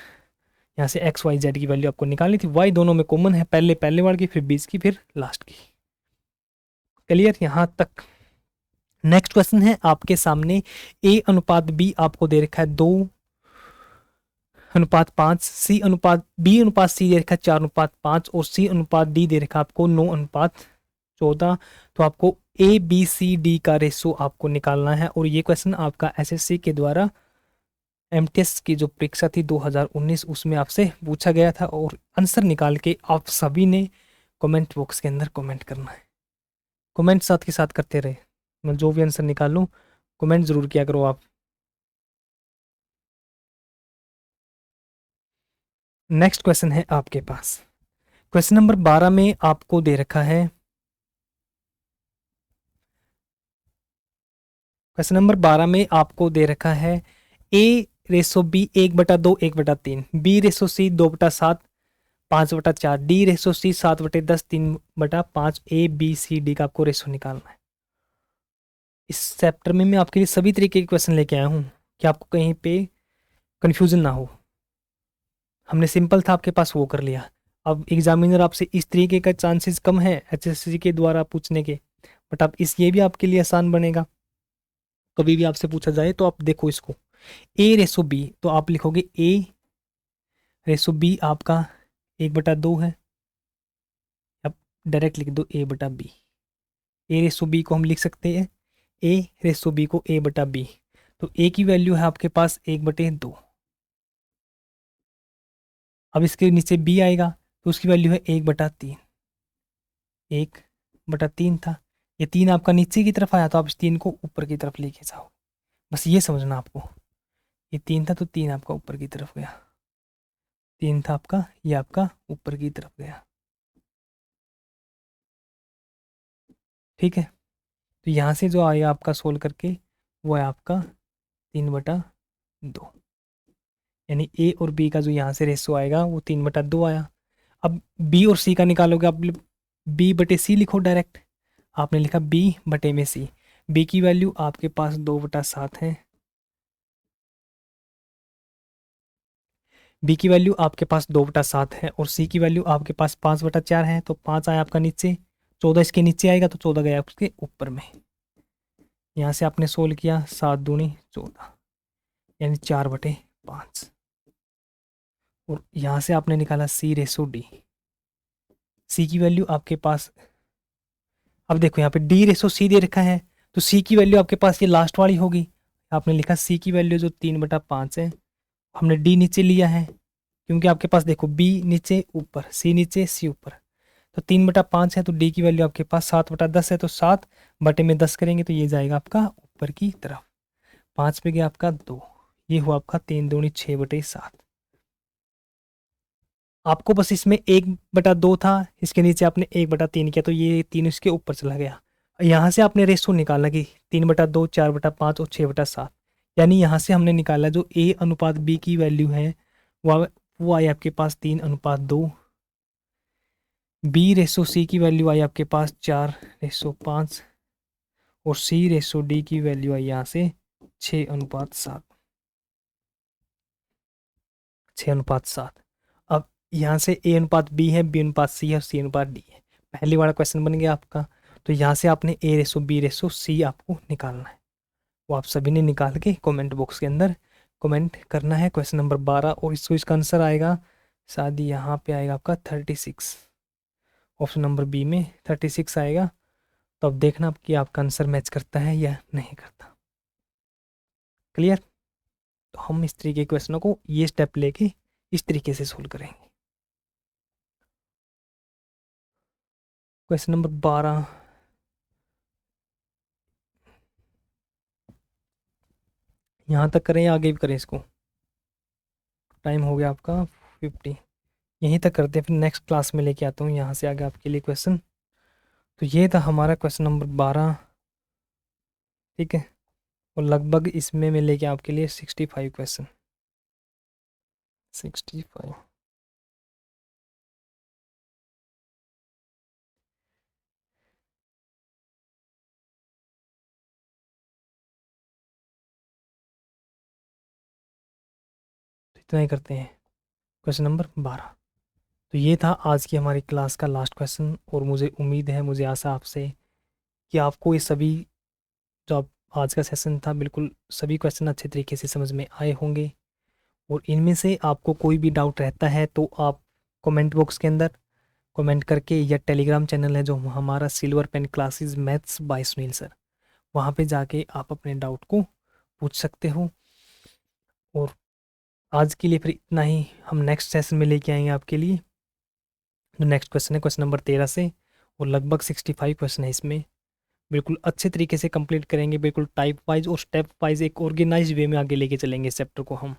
यहाँ से x y z की वैल्यू आपको निकालनी थी, y दोनों में कॉमन है, पहले पहले वाले की फिर बीच की फिर लास्ट की। क्लियर यहाँ तक। नेक्स्ट क्वेश्चन है आपके सामने, a अनुपात b आपको दे रखा है 2:5, b अनुपात c दे रखा है 4:5, और c अनुपात d दे रखा है आपको 9:14। तो आपको a b c d का रेशो आपको निकालना है, और ये क्वेश्चन आपका एसएससी के द्वारा एमटीएस की जो परीक्षा थी 2019 उसमें आपसे पूछा गया था, और आंसर निकाल के आप सभी ने कमेंट बॉक्स के अंदर कमेंट करना है। कमेंट साथ के साथ करते रहे, मैं जो भी आंसर निकालूं कमेंट जरूर किया करो आप। नेक्स्ट क्वेश्चन है आपके पास, क्वेश्चन नंबर 12 में आपको दे रखा है, क्वेश्चन नंबर 12 में आपको दे रखा है a ratio b 1/2 1/3, b ratio c 2/7 5/4, d ratio c 7/10 3/5, a b c d का आपको रेसो निकालना है। इस चैप्टर में मैं आपके लिए सभी तरीके के क्वेश्चन लेके आया हूँ कि आपको कहीं पे कंफ्यूजन ना हो। हमने सिंपल था आपके पास वो कर लिया, अब एग्जामिनर आपसे इस तरीके का चांसेस कम है एचएससी के द्वारा पूछने के, बट आप इस ये भी आपके लिए आसान बनेगा, कभी भी आपसे पूछा जाए तो आप देखो इसको, a रेसो b, तो आप लिखोगे a रेसो b आपका 1/2 है, आप डायरेक्ट लिख दो a/b, a रेसो b को हम लिख सकते हैं a रेसो b को a/b, तो a की वैल्यू है आपके पास 1/2, अब इसके नीचे b आएगा तो उसकी वैल्यू है 1/3, 1/3 था, ये 3 आपका नीचे की तरफ आया तो आप इस 3 को ऊपर की तरफ लेके जाओ, बस ये समझना आपको, ये 3 था तो 3 आपका ऊपर की तरफ गया, 3 था आपका, ये आपका ऊपर की तरफ गया। ठीक है, तो यहाँ से जो आया आपका सोल्व करके वो है आपका 3/2, यानी ए और बी का जो यहाँ से रेशो आएगा वो 3/2 आया। अब बी और सी का निकालोगे आप, b/c लिखो डायरेक्ट, आपने लिखा b/c, बी की वैल्यू आपके पास 2/7 है, बी की वैल्यू आपके पास 2/7 है, और सी की वैल्यू आपके पास 5/4 है, तो 5 आया आपका नीचे, 14 इसके नीचे आएगा तो 14 गया उसके ऊपर में। यहाँ से आपने सोल्व किया 7×2=14, यानी 4/5, और यहाँ से आपने निकाला सी रेसो डी, सी की वैल्यू आपके पास, अब देखो यहाँ पे डी रेसो सी दे रखा है, तो सी की वैल्यू आपके पास ये लास्ट वाली होगी, आपने लिखा सी की वैल्यू जो 3/5 है, हमने डी नीचे लिया है, क्योंकि आपके पास देखो बी नीचे ऊपर, सी नीचे सी ऊपर, तो 3/5 है, तो डी की वैल्यू आपके पास 7/10 है, तो 7/10 करेंगे तो ये जाएगा आपका ऊपर की तरफ, 5 पे गया आपका 2, ये हुआ आपका 3×2=6/7। आपको बस इसमें 1/2 था, इसके नीचे आपने 1/3 किया तो ये 3 इसके ऊपर चला गया। यहाँ से आपने रेशो निकालना कि 3/2 4/5 और 6/7, यानी यहाँ से हमने निकाला जो a अनुपात b की वैल्यू है वो आई आपके पास 3:2, b रेशो c की वैल्यू आई आपके पास 4/5, और c रेशो d की वैल्यू आई यहाँ से 6:7, 6:7। अब यहाँ से a अनुपात b है, b अनुपात c है और c अनुपात d है, पहले वाला क्वेश्चन बन गया आपका, तो यहाँ से आपने a ratio b ratio c आपको निकालना है, वो आप सभी ने निकाल के कमेंट बॉक्स के अंदर कमेंट करना है क्वेश्चन नंबर 12, और इसका आंसर आएगा शायद यहाँ पे आएगा आपका 36, ऑप्शन नंबर बी में 36 आएगा, तो अब देखना कि आपका आंसर मैच करता है या नहीं करता। क्लियर। तो हम इस तरीके के क्वेश्चनों को ये स्टेप लेके इस तरीके से सोल्व करेंगे। क्वेश्चन नंबर 12, यहाँ तक करें या आगे भी करें इसको? टाइम हो गया आपका 50, यहीं तक करते हैं, फिर नेक्स्ट क्लास में लेके आता हूँ यहाँ से आगे आपके लिए क्वेश्चन। तो ये था हमारा क्वेश्चन नंबर 12, ठीक है। और लगभग इसमें मैं लेके आपके लिए 65 क्वेश्चन, 65। तो इतना ही करते हैं, क्वेश्चन नंबर 12। तो ये था आज की हमारी क्लास का लास्ट क्वेश्चन, और मुझे उम्मीद है, मुझे आशा आपसे कि आपको ये सभी जो आज का सेशन था, बिल्कुल सभी क्वेश्चन अच्छे तरीके से समझ में आए होंगे। और इनमें से आपको कोई भी डाउट रहता है तो आप कमेंट बॉक्स के अंदर कमेंट करके, या टेलीग्राम चैनल है जो हमारा silver pen classes maths by Sunil sir, वहाँ पे जाके आप अपने डाउट को पूछ सकते हो। और आज के लिए फिर इतना ही, हम नेक्स्ट सेशन में लेके आएंगे आपके लिए। जो नेक्स्ट क्वेश्चन है क्वेश्चन नंबर 13 से, और लगभग 65 क्वेश्चन है इसमें, बिल्कुल अच्छे तरीके से कंप्लीट करेंगे, बिल्कुल टाइप वाइज और स्टेप वाइज एक ऑर्गेनाइज वे में आगे लेके चलेंगे इस चैप्टर को हम।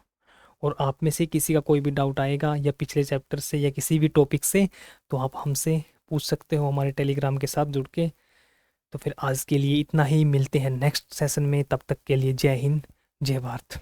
और आप में से किसी का कोई भी डाउट आएगा या पिछले चैप्टर से या किसी भी टॉपिक से, तो आप हमसे पूछ सकते हो हमारे टेलीग्राम के साथ जुड़ के। तो फिर आज के लिए इतना ही, मिलते हैं नेक्स्ट सेशन में, तब तक के लिए जय हिंद, जय भारत।